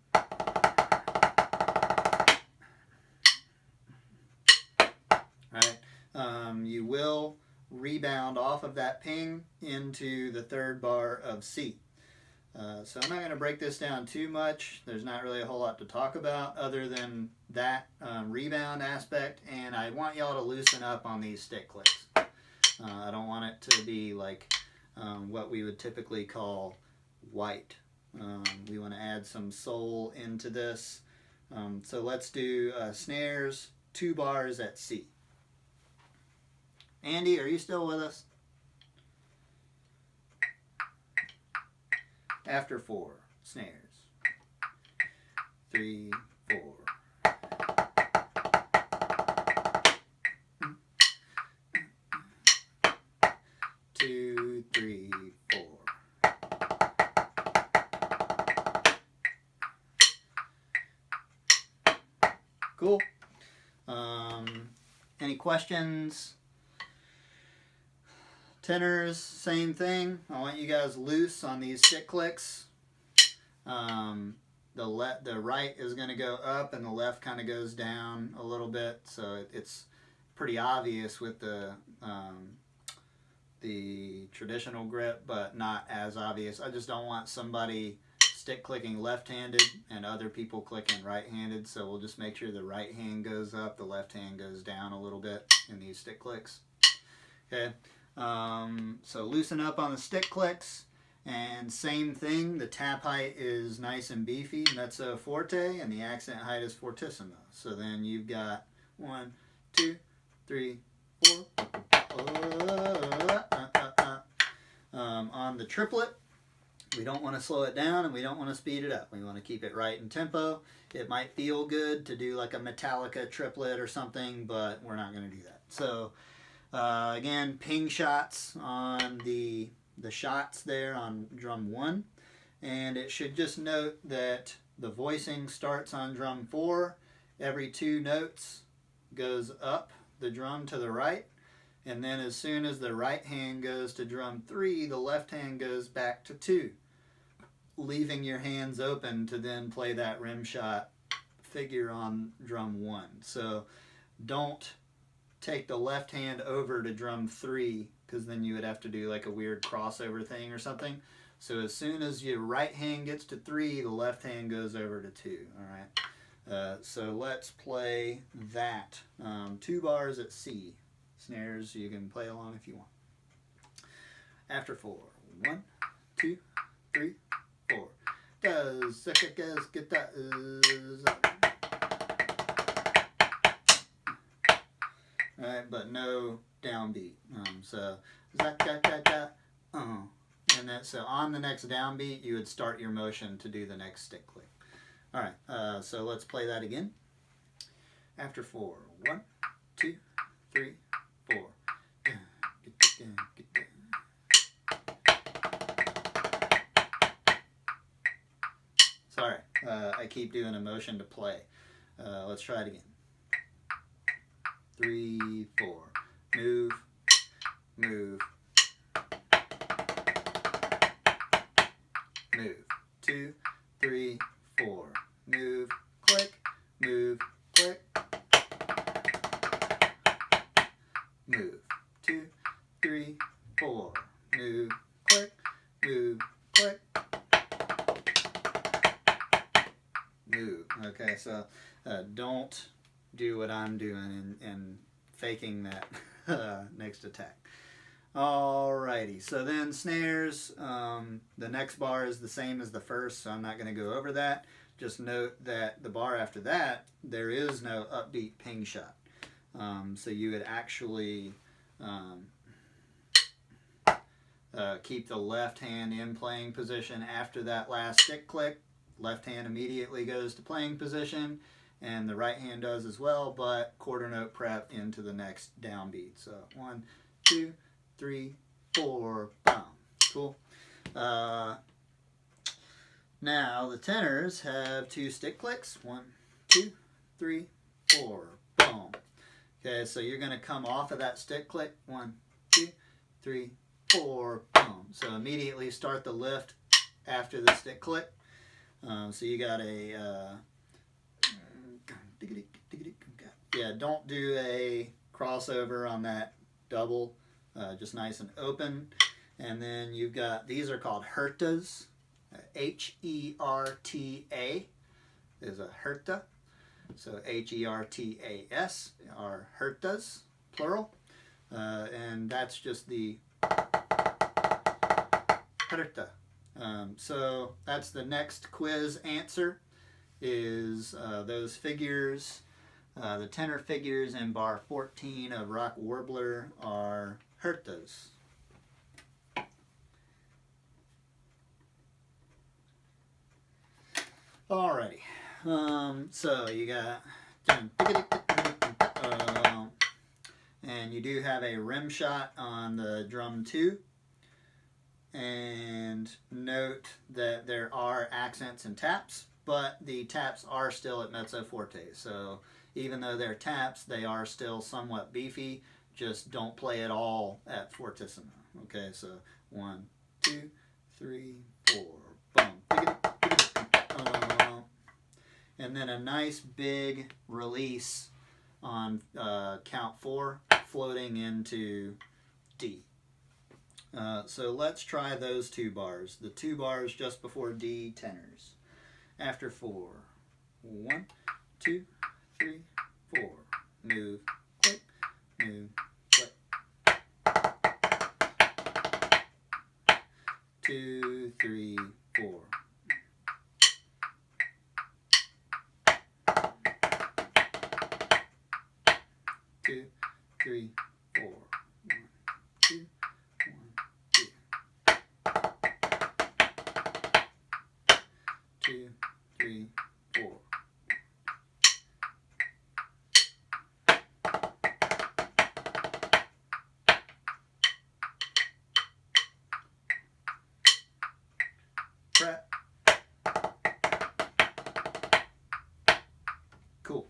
All right, you will rebound off of that ping into the 3rd bar of C. So I'm not going to break this down too much. There's not really a whole lot to talk about other than that rebound aspect, and I want y'all to loosen up on these stick clicks. I don't want it to be like what we would typically call white. We want to add some soul into this. So let's do snares, 2 bars at C. Andy, are you still with us? After 4, snares. 3, 4. 2, 3, 4. Cool. Any questions? Tenors, same thing. I want you guys loose on these stick clicks. The right is going to go up and the left kind of goes down a little bit, so it's pretty obvious with the traditional grip, but not as obvious. I just don't want somebody stick clicking left-handed and other people clicking right-handed, so we'll just make sure the right hand goes up, the left hand goes down a little bit in these stick clicks. Okay. So loosen up on the stick clicks, and same thing, the tap height is nice and beefy, mezzo forte, and the accent height is fortissimo. So then you've got 1, 2, 3, 4. On the triplet, we don't want to slow it down and we don't want to speed it up. We want to keep it right in tempo. It might feel good to do like a Metallica triplet or something, but we're not going to do that. So again, ping shots on the shots there on drum 1, and it should just note that the voicing starts on drum 4. Every 2 notes goes up the drum to the right, and then as soon as the right hand goes to drum 3, the left hand goes back to 2, leaving your hands open to then play that rim shot figure on drum 1. So don't take the left hand over to drum 3, because then you would have to do like a weird crossover thing or something. So as soon as your right hand gets to 3, the left hand goes over to 2. All right. So let's play that. 2 bars at C. snares, you can play along if you want. After 4, 1, 2, 3, 4. Does get that right, but no downbeat. So and then so on the next downbeat, you would start your motion to do the next stick click. All right, so let's play that again. After 4, 1, 2, 3, 4. Sorry, I keep doing a motion to play. Let's try it again. 3, 4. Move, move, move. 2, 3, 4. Move, click, move, click. Move. 2, 3, 4. Move, click, move, click. Move. Okay, so don't do what I'm doing and faking that next attack. Alrighty, so then snares, the next bar is the same as the first, so I'm not going to go over that. Just note that the bar after that, there is no upbeat ping shot. So you would actually keep the left hand in playing position after that last stick click. Left hand immediately goes to playing position, and the right hand does as well, but quarter note prep into the next downbeat. So 1, 2, 3, 4, boom. Cool. Now the tenors have 2 stick clicks. 1, 2, 3, 4, boom. Okay, so you're going to come off of that stick click. 1, 2, 3, 4, boom. So immediately start the lift after the stick click. So you got a, don't do a crossover on that double, just nice and open. And then you've got, these are called hertas, H-E-R-T-A is a herta. So H-E-R-T-A-S are hertas, plural. And that's just the herta. So that's the next quiz answer is those figures. The tenor figures in bar 14 of Rock Warbler are hertas. Alrighty. So you got and you do have a rim shot on the drum 2. And note that there are accents and taps, but the taps are still at mezzo forte. So even though they're taps, they are still somewhat beefy. Just don't play it all at fortissimo. Okay, so 1, 2, 3, 4, boom. And then a nice big release on count 4, floating into D. So let's try those 2 bars. The 2 bars just before D tenors. After 4, 1, 2, 3, 4. Move, click, move, click. 2, 3, 4. 2, 3, 4. 1, 2. 2, 3, 4. Prep. Cool.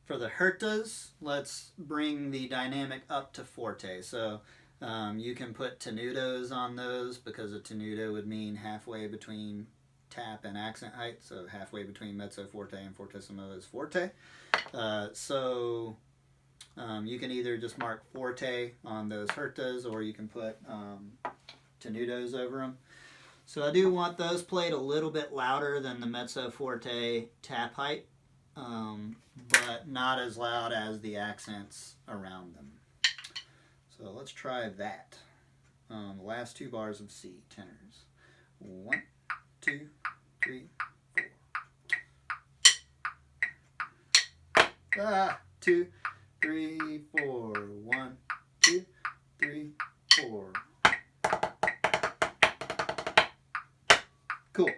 For the hertas, let's bring the dynamic up to forte. So you can put tenutos on those because a tenuto would mean halfway between tap and accent height. So halfway between mezzo forte and fortissimo is forte. So you can either just mark forte on those hertas or you can put tenutos over them. So I do want those played a little bit louder than the mezzo forte tap height, but not as loud as the accents around them. So let's try that. The last two bars of C, tenors. 1, 2, 3, 4. 2, 3, 4. 1, 2, 3, 4. Cool.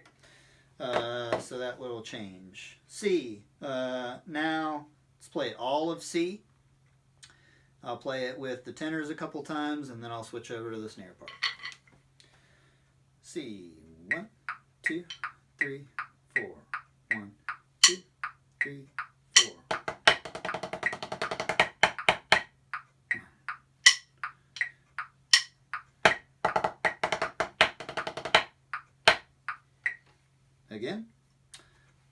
So that little change. C. Now let's play all of C. I'll play it with the tenors a couple times, and then I'll switch over to the snare part. C. 1, 2, 3, 4. 1, 2, 3, 4. Again.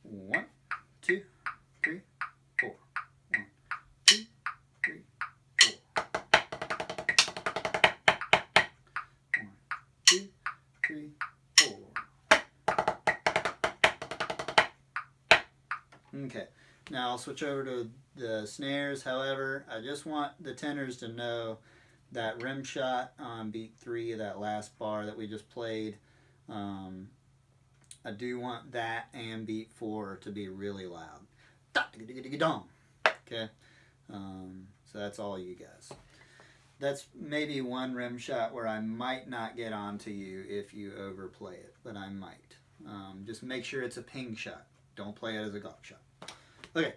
1, 2, 3, 4. 1, 2, 3, 4. 1, 2, 3, 4. Okay. Now I'll switch over to the snares. However, I just want the tenors to know that rim shot on beat 3 of that last bar that we just played. I do want that and beat 4 to be really loud. Okay, so that's all you guys. That's maybe one rim shot where I might not get onto you if you overplay it, but I might. Just make sure it's a ping shot. Don't play it as a golf shot. Okay.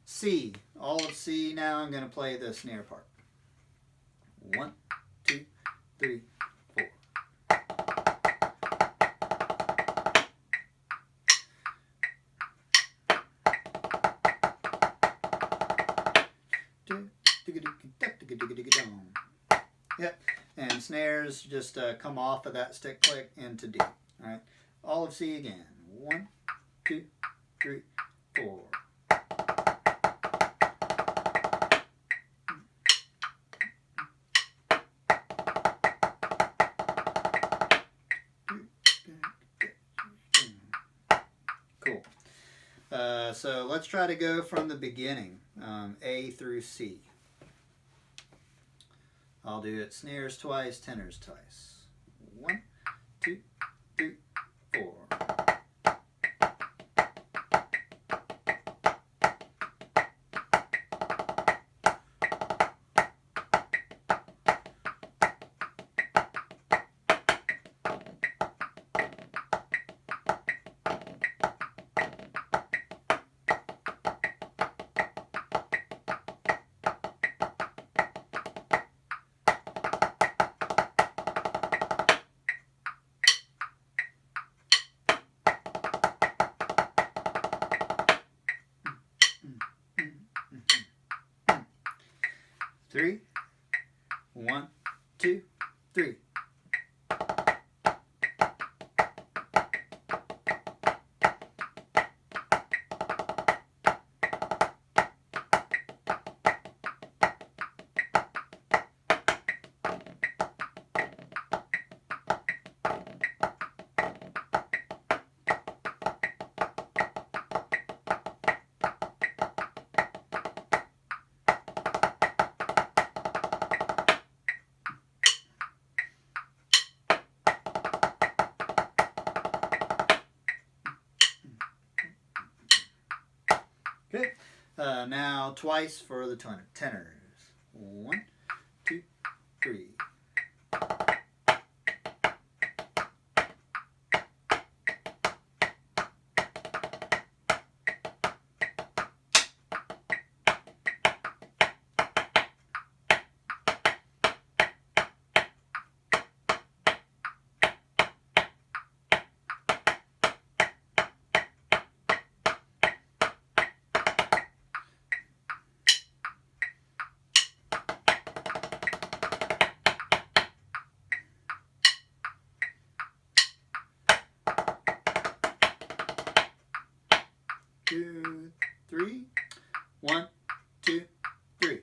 C. All of C now. I'm going to play the snare part. 1, 2, 3, 4. Yep, and snares just come off of that stick click into D. All right, all of C again. 1, 2, 3, 4. Cool. So let's try to go from the beginning, A through C. I'll do it snares twice, tenors twice. 1, 2, 3, 4. Three. 1, 2, 3. Okay. Now twice for the tenors. 1, 2, 3. Two, 3. 1, 2, 3.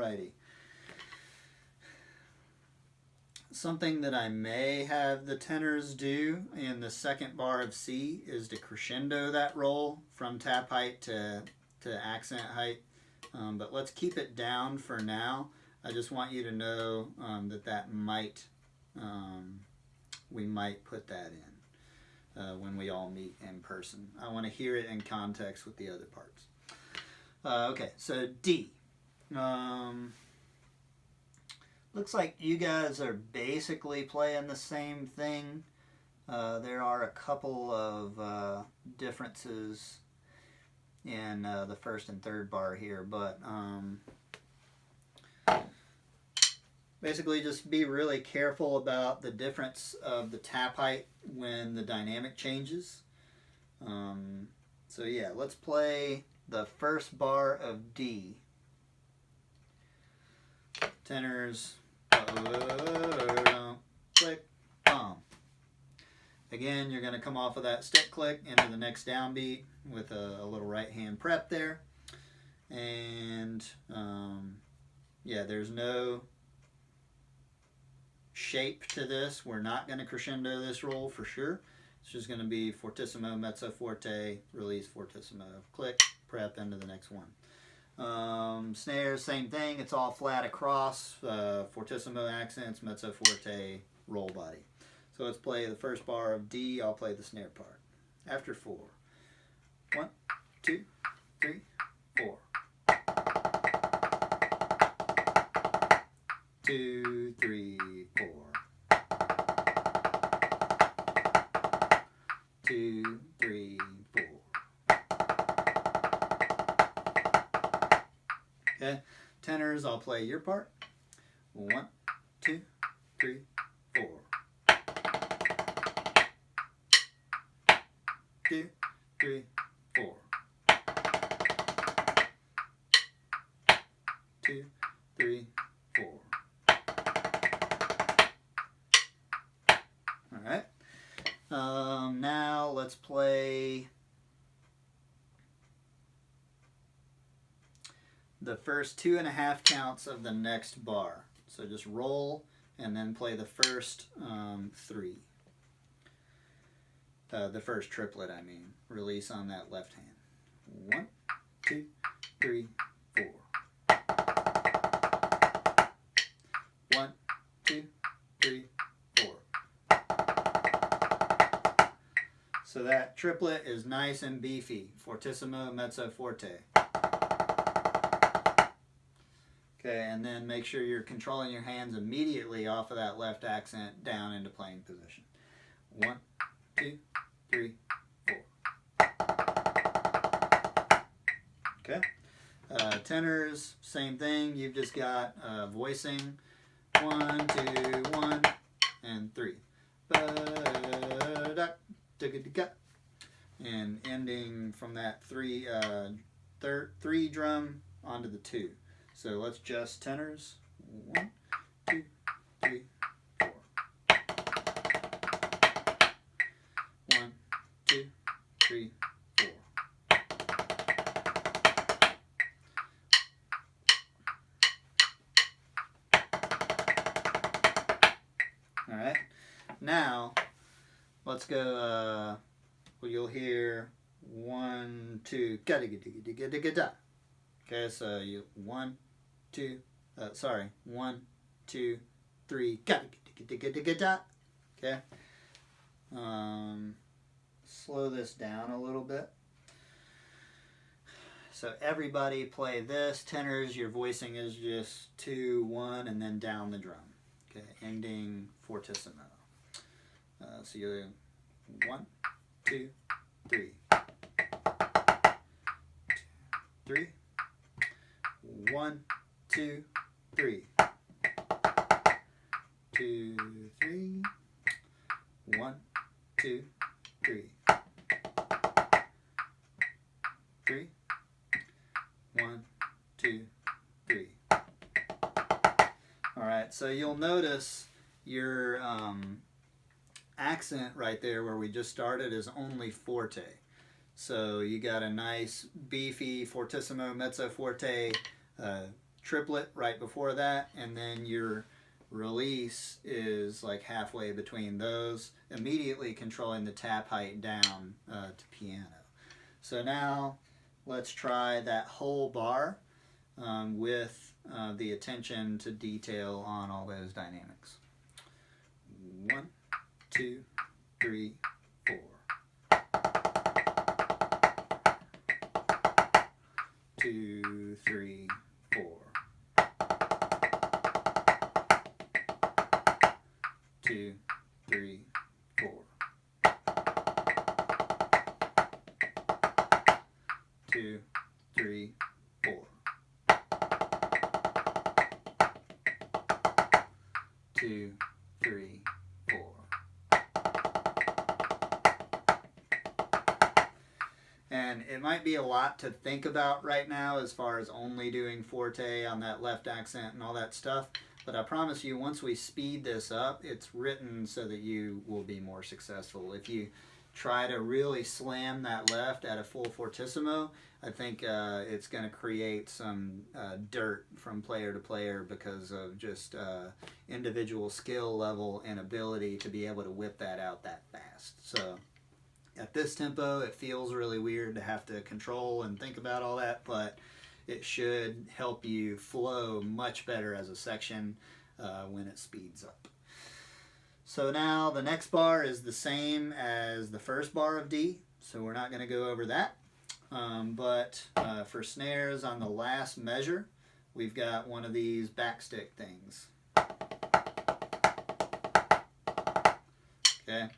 Alrighty. Something that I may have the tenors do in the second bar of C is to crescendo that roll from tap height to accent height. But let's keep it down for now. I just want you to know that might, we might put that in when we all meet in person. I want to hear it in context with the other parts. Okay, so D. Looks like you guys are basically playing the same thing. There are a couple of differences in the first and third bar here, but basically just be really careful about the difference of the tap height when the dynamic changes. So yeah, let's play the first bar of D. Tenors, click, bomb. Again, you're going to come off of that stick click into the next downbeat with a little right hand prep there. And yeah, there's no shape to this. We're not going to crescendo this roll for sure. It's just going to be fortissimo, mezzo forte, release fortissimo, click, prep into the next one. Snares, same thing. It's all flat across, fortissimo accents, mezzo forte, roll body. So let's play the first bar of D. I'll play the snare part. After 4. 1, 2, 3, 4. 2, 3, 4. 2, 3, 4. Okay, tenors, I'll play your part. 1, 2, 3, 4. 2, 3, 4. 2, 3, 4. All right. Now let's play the first 2.5 counts of the next bar. So just roll and then play the first 3. The first triplet, I mean. Release on that left hand. 1, 2, 3, 4. 1, 2, 3, 4. So that triplet is nice and beefy. Fortissimo, mezzo forte. Okay, and then make sure you're controlling your hands immediately off of that left accent down into playing position. 1, 2, 3, 4. Okay. Tenors, same thing. You've just got voicing. 1, 2, 1, and 3. And ending from that 3 drum onto the 2. So let's just tenors. 1, 2, 3, 4. 1, 2, 3, 4. All right. Now let's go. Well, you'll hear 1, 2. Okay, so you 1, 2. 1, 2, 3. Okay. Slow this down a little bit. So everybody play this. Tenors, your voicing is just 2, 1, and then down the drum. Okay, ending fortissimo. So you're 1, 2, 3. 3. 1, 2, 3. 2, 3. 1, 2, 3. 3. 1, 2, 3. All right, so you'll notice your accent right there where we just started is only forte. So you got a nice beefy fortissimo, mezzo forte, triplet right before that, and then your release is like halfway between those, immediately controlling the tap height down to piano. So now let's try that whole bar with the attention to detail on all those dynamics. 1, 2, 3, 4. 2, 3, 4. 2, 3, 4. 2, 3, 4. 2, 3, 4. And it might be a lot to think about right now as far as only doing forte on that left accent and all that stuff, but I promise you, once we speed this up, it's written so that you will be more successful. If you try to really slam that left at a full fortissimo, I think it's going to create some dirt from player to player because of just individual skill level and ability to be able to whip that out that fast. So at this tempo, it feels really weird to have to control and think about all that, but it should help you flow much better as a section when it speeds up. So now the next bar is the same as the first bar of D, so we're not going to go over that. But for snares on the last measure, we've got one of these backstick things. Okay,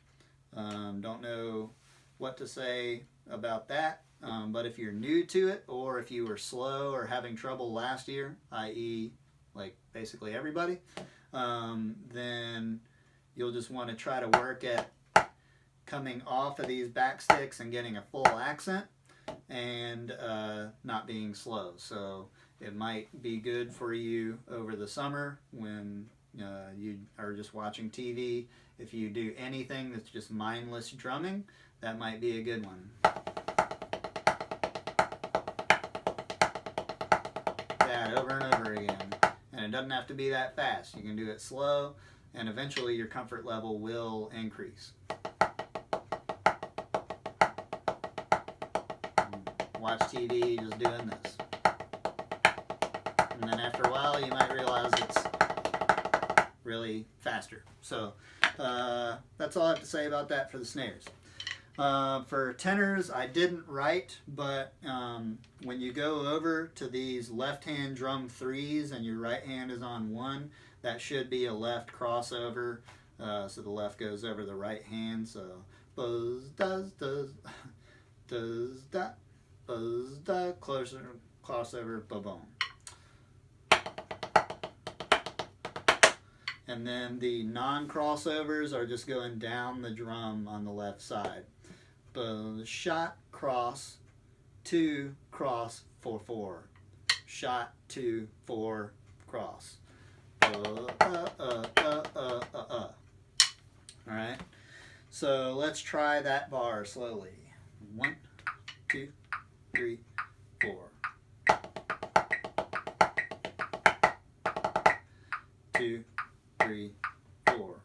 don't know what to say about that, but if you're new to it, or if you were slow or having trouble last year, i.e. like basically everybody, then you'll just want to try to work at coming off of these backsticks and getting a full accent and not being slow. So it might be good for you over the summer when you are just watching TV. If you do anything that's just mindless drumming, that might be a good one. That over and over again. And it doesn't have to be that fast. You can do it slow, and eventually your comfort level will increase. Watch TV just doing this. And then after a while you might realize it's really faster. So that's all I have to say about that for the snares. For tenors, I didn't write, but when you go over to these left-hand drum 3s and your right hand is on 1, that should be a left crossover. So the left goes over the right hand. So buzz, does, da, buzz, da, closer, crossover, ba-boom. And then the non-crossovers are just going down the drum on the left side. Buzz, shot, cross, 2, cross, 4, 4. Shot, 2, 4, cross. Alright, so let's try that bar slowly. 1, 2, 3, 4. 2, 3, 4.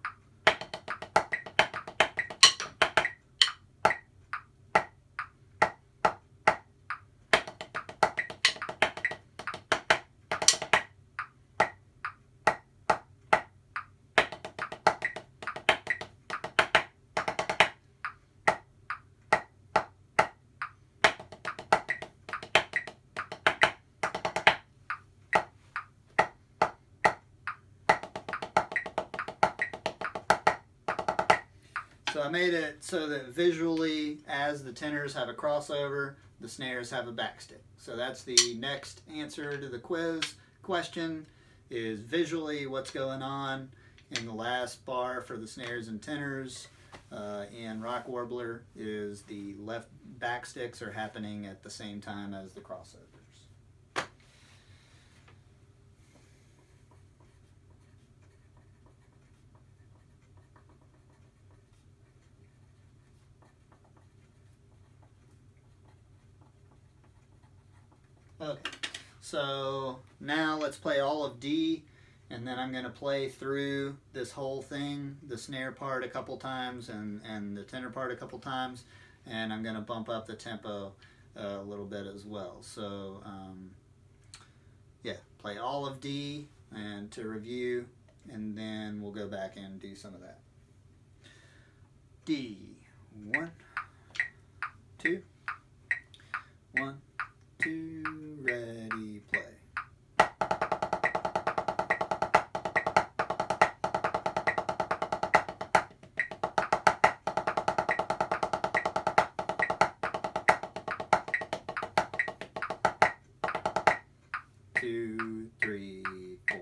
So I made it so that visually, as the tenors have a crossover, the snares have a backstick. So that's the next answer to the quiz question, is visually what's going on in the last bar for the snares and tenors. In Rock Warbler is the left backsticks are happening at the same time as the crossovers. Okay, So now let's play all of D, and then I'm going to play through this whole thing, the snare part a couple times and the tenor part a couple times, and I'm going to bump up the tempo a little bit as well. So yeah, play all of D and to review, and then we'll go back and do some of that. D, 1, 2, 1, 2, ready, play. Two, three, four.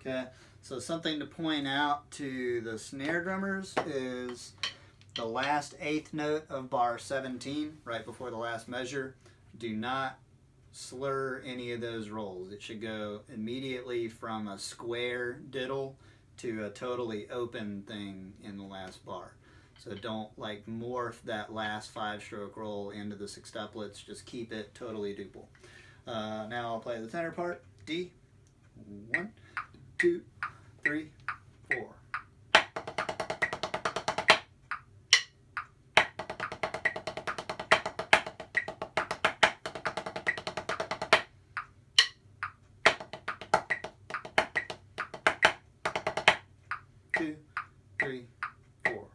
Okay, so something to point out to the snare drummers is the last eighth note of bar 17, right before the last measure. Do not slur any of those rolls. It should go immediately from a square diddle to a totally open thing in the last bar. So don't like morph that last 5-stroke roll into the sextuplets. Just keep it totally duple. Now I'll play the tenor part. D, 1, 2, 3, 4. Two, three, four.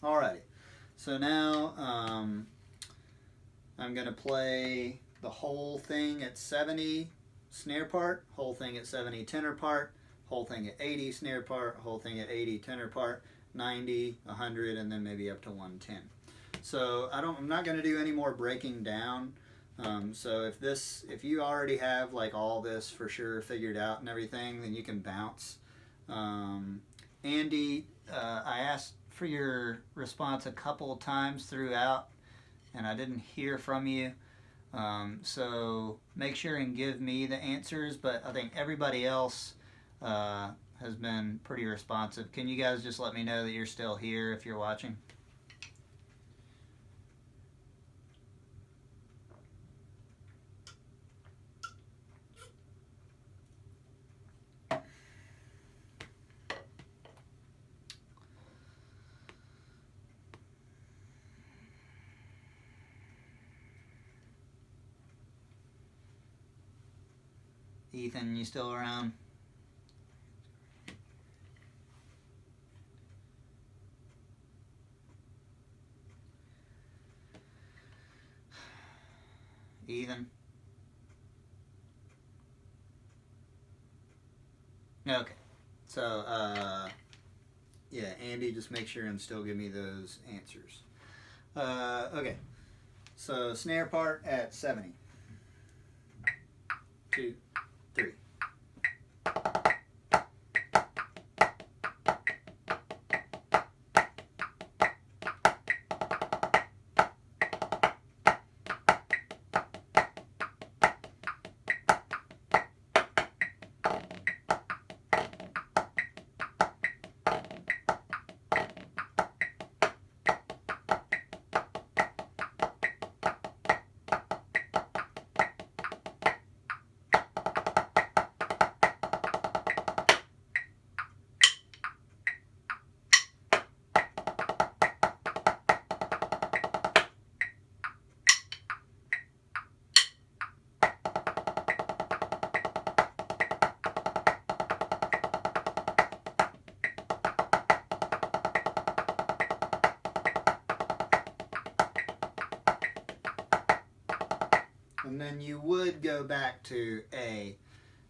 Alrighty, so now I'm going to play the whole thing at 70 snare part, whole thing at 70 tenor part, whole thing at 80 snare part, whole thing at 80 tenor part, 90, 100, and then maybe up to 110. So I'm not going to do any more breaking down. So if you already have like all this for sure figured out and everything, then you can bounce. Andy, I asked for your response a couple of times throughout, and I didn't hear from you. So make sure and give me the answers, but I think everybody else has been pretty responsive. Can you guys just let me know that you're still here if you're watching? Ethan, you still around? Ethan? Okay. So, yeah, Andy, just make sure and still give me those answers. Okay. So, snare part at 70. 2, 3. And then you would go back to A,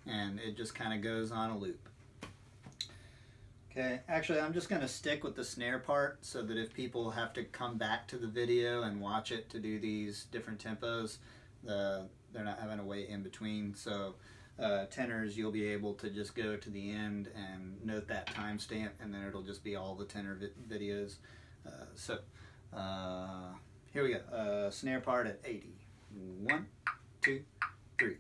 and it just kind of goes on a loop. Okay, actually I'm just going to stick with the snare part so that if people have to come back to the video and watch it to do these different tempos, they're not having to wait in between. So tenors, you'll be able to just go to the end and note that timestamp, and then it'll just be all the tenor videos. Here we go. Snare part at 80. 1, 2, 3.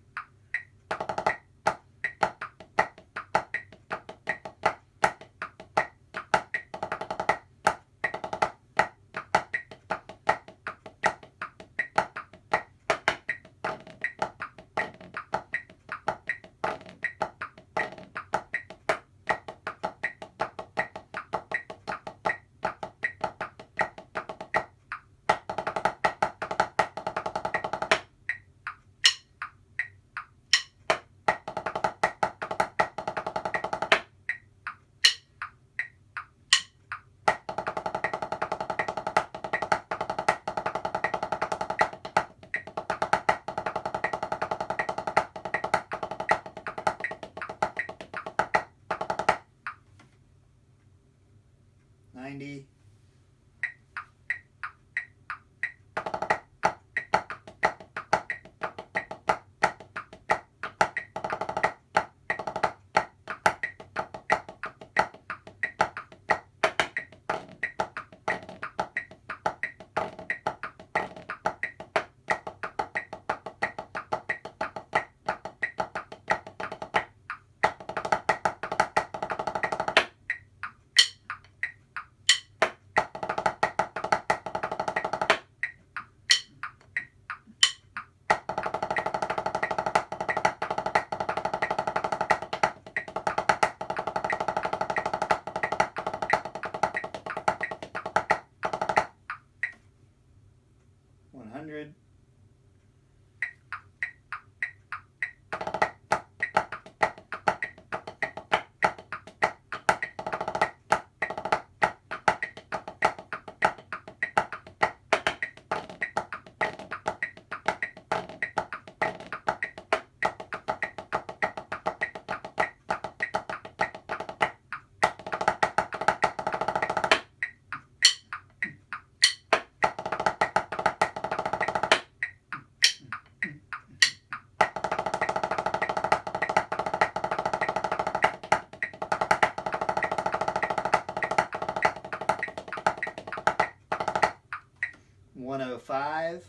$105.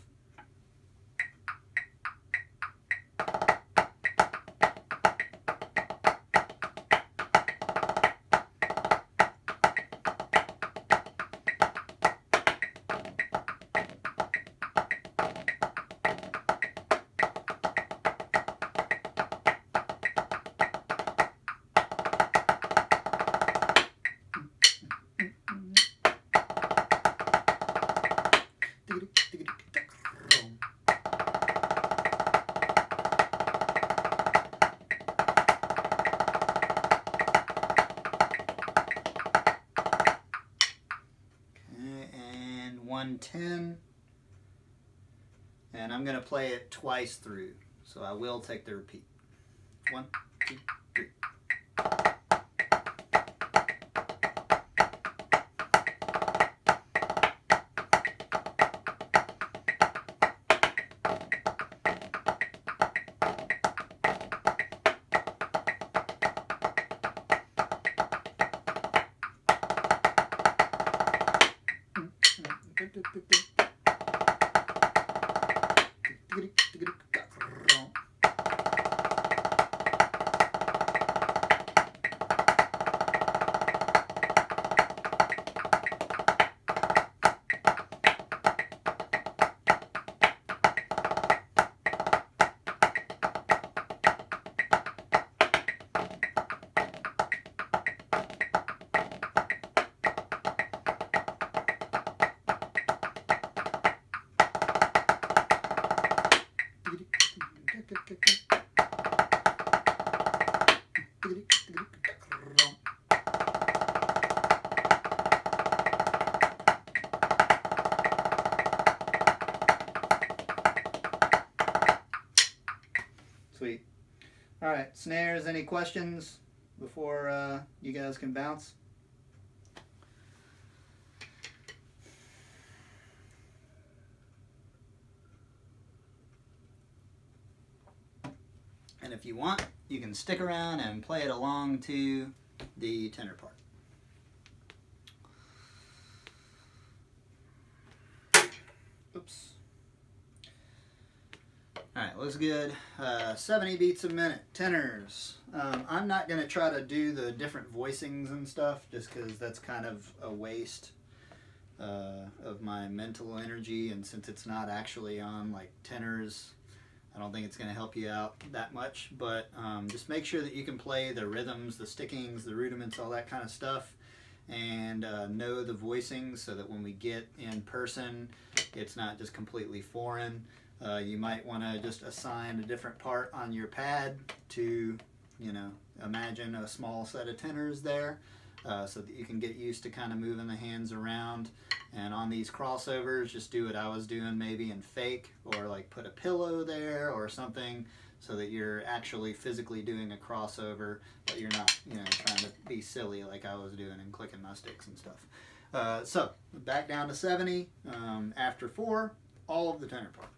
And 110. And I'm going to play it twice through, so I will take the repeat. 1, 2, 3. Sweet. All right, snares, any questions before you guys can bounce? And And if you want, you can stick around and play it along to the tenor part. Oops. Alright, looks good. 70 beats a minute. Tenors. I'm not going to try to do the different voicings and stuff just because that's kind of a waste of my mental energy, and since it's not actually on like tenors, I don't think it's going to help you out that much. But just make sure that you can play the rhythms, the stickings, the rudiments, all that kind of stuff, and know the voicings so that when we get in person, it's not just completely foreign. You might want to just assign a different part on your pad to, imagine a small set of tenors there, so that you can get used to kind of moving the hands around. And on these crossovers, just do what I was doing maybe in fake, or like put a pillow there or something so that you're actually physically doing a crossover, but you're not, trying to be silly like I was doing and clicking my sticks and stuff. So back down to 70. After 4, all of the tenor part.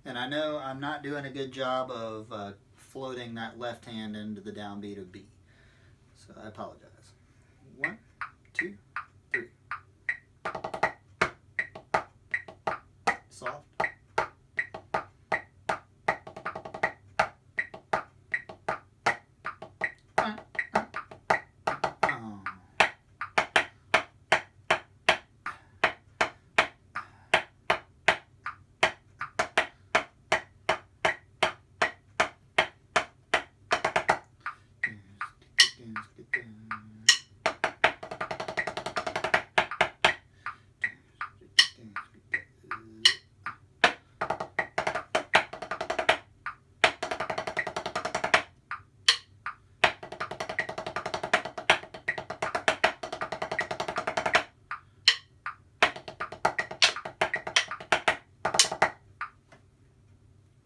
And I know I'm not doing a good job of floating that left hand into the downbeat of B, so I apologize. 1, 2, 3. Soft.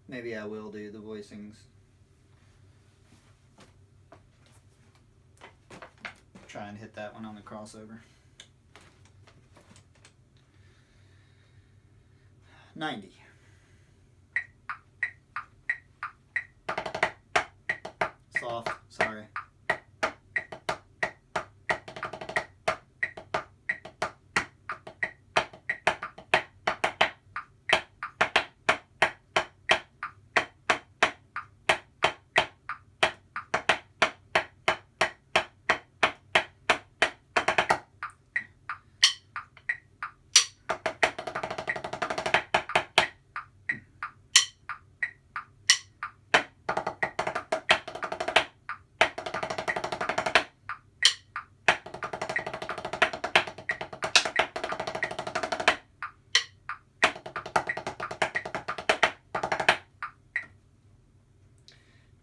Maybe I will do the voicings. Try and hit that one on the crossover. 90. Soft, sorry.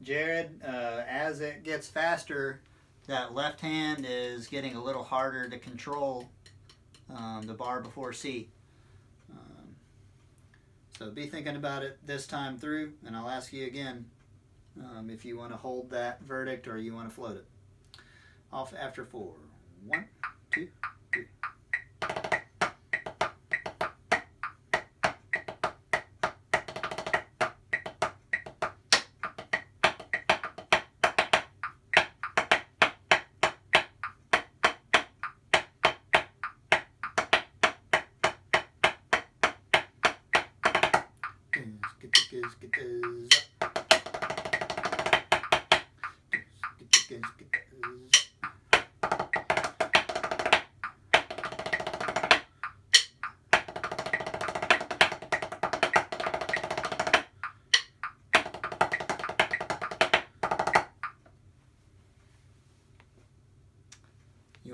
Jared, as it gets faster, that left hand is getting a little harder to control, the bar before C. So be thinking about it this time through, and I'll ask you again if you want to hold that verdict or you want to float it. Off after 4. 1, 2, 3. Get the You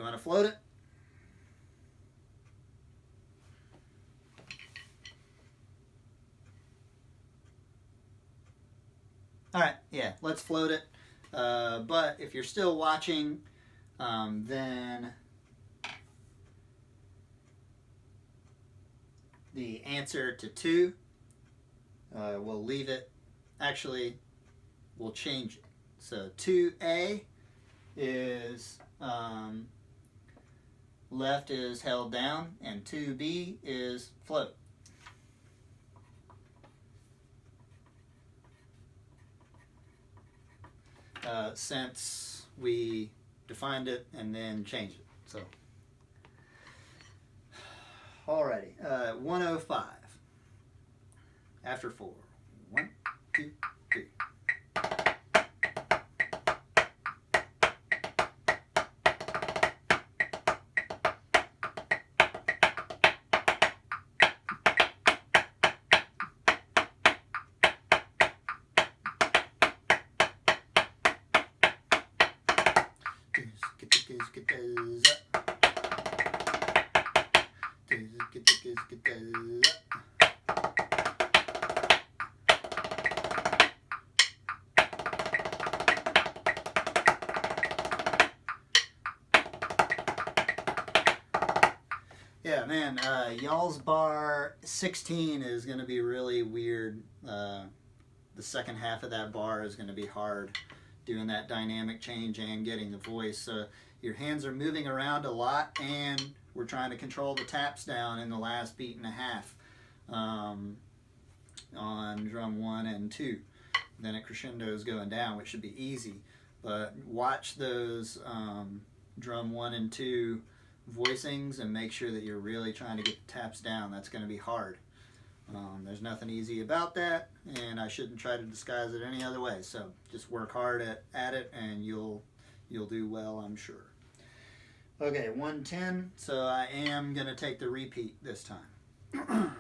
want to float it? All right, yeah, let's float it. But if you're still watching, then the answer to 2, we'll leave it. Actually, we'll change it. So 2A is left is held down, and 2B is float. Since we defined it and then changed it. So, alrighty, 105. After 4. 1, 2, 3. Yeah, man, y'all's bar 16 is going to be really weird. The second half of that bar is going to be hard, doing that dynamic change and getting the voice. Your hands are moving around a lot, and we're trying to control the taps down in the last beat and a half on drum 1 and 2. Then it crescendos going down, which should be easy. But watch those drum 1 and 2 voicings and make sure that you're really trying to get the taps down. That's going to be hard. There's nothing easy about that, and I shouldn't try to disguise it any other way. So just work hard at it, and you'll do well, I'm sure. Okay, 110. So I am going to take the repeat this time.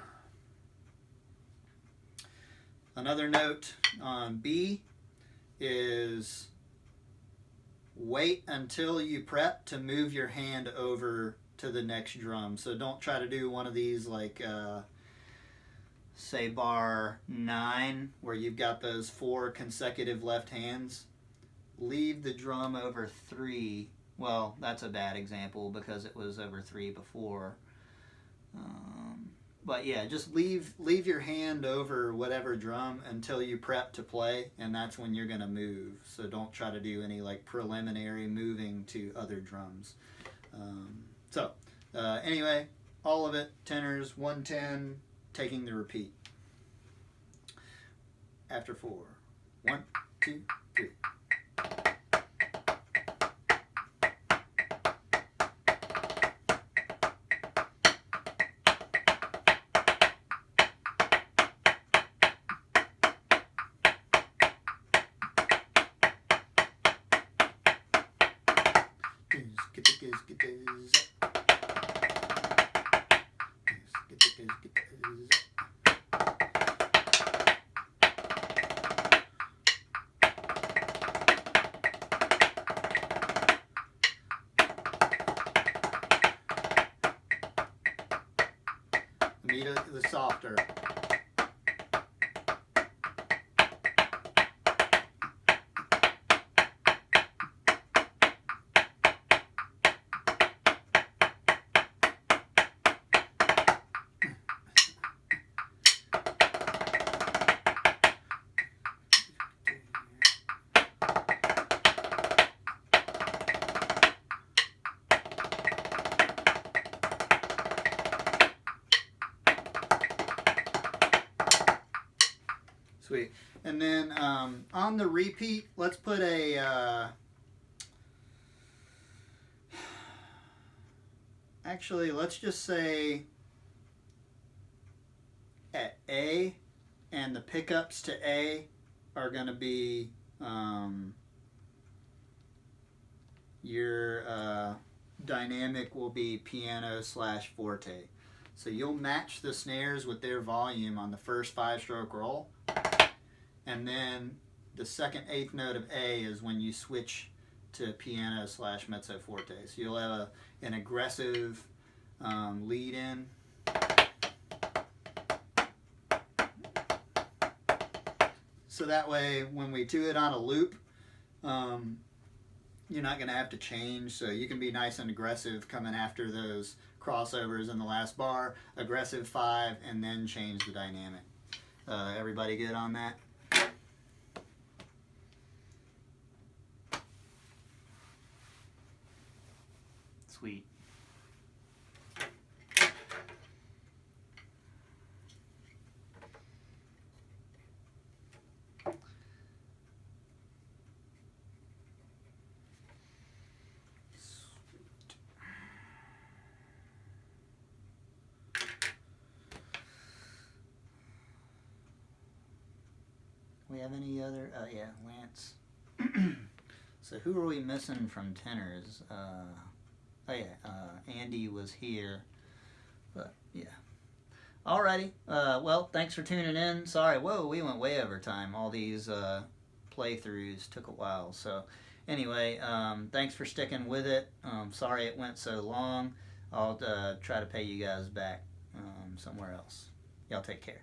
Another note on B is wait until you prep to move your hand over to the next drum. So don't try to do one of these like say bar 9 where you've got those 4 consecutive left hands. Leave the drum over 3. Well, that's a bad example because it was over 3 before. But yeah, just leave your hand over whatever drum until you prep to play, and that's when you're going to move. So don't try to do any like preliminary moving to other drums. Anyway, all of it, tenors, 110, taking the repeat. After 4. 1, 2, 3. The softer. Sweet. And then on the repeat, let's put a... actually, let's just say at A and the pickups to A are going to be your dynamic will be piano / forte. So you'll match the snares with their volume on the first 5-stroke roll, and then the second 8th note of A is when you switch to piano / mezzo forte. So you'll have an aggressive lead in. So that way, when we do it on a loop, you're not going to have to change. So you can be nice and aggressive coming after those crossovers in the last bar, aggressive 5, and then change the dynamic. Everybody good on that? Sweet. We have any other? Yeah, Lance. So who are we missing from tenors? Andy was here, but yeah. Alrighty. Well, thanks for tuning in. Sorry, whoa, we went way over time. All these playthroughs took a while. So anyway, thanks for sticking with it. Sorry it went so long. I'll try to pay you guys back somewhere else. Y'all take care.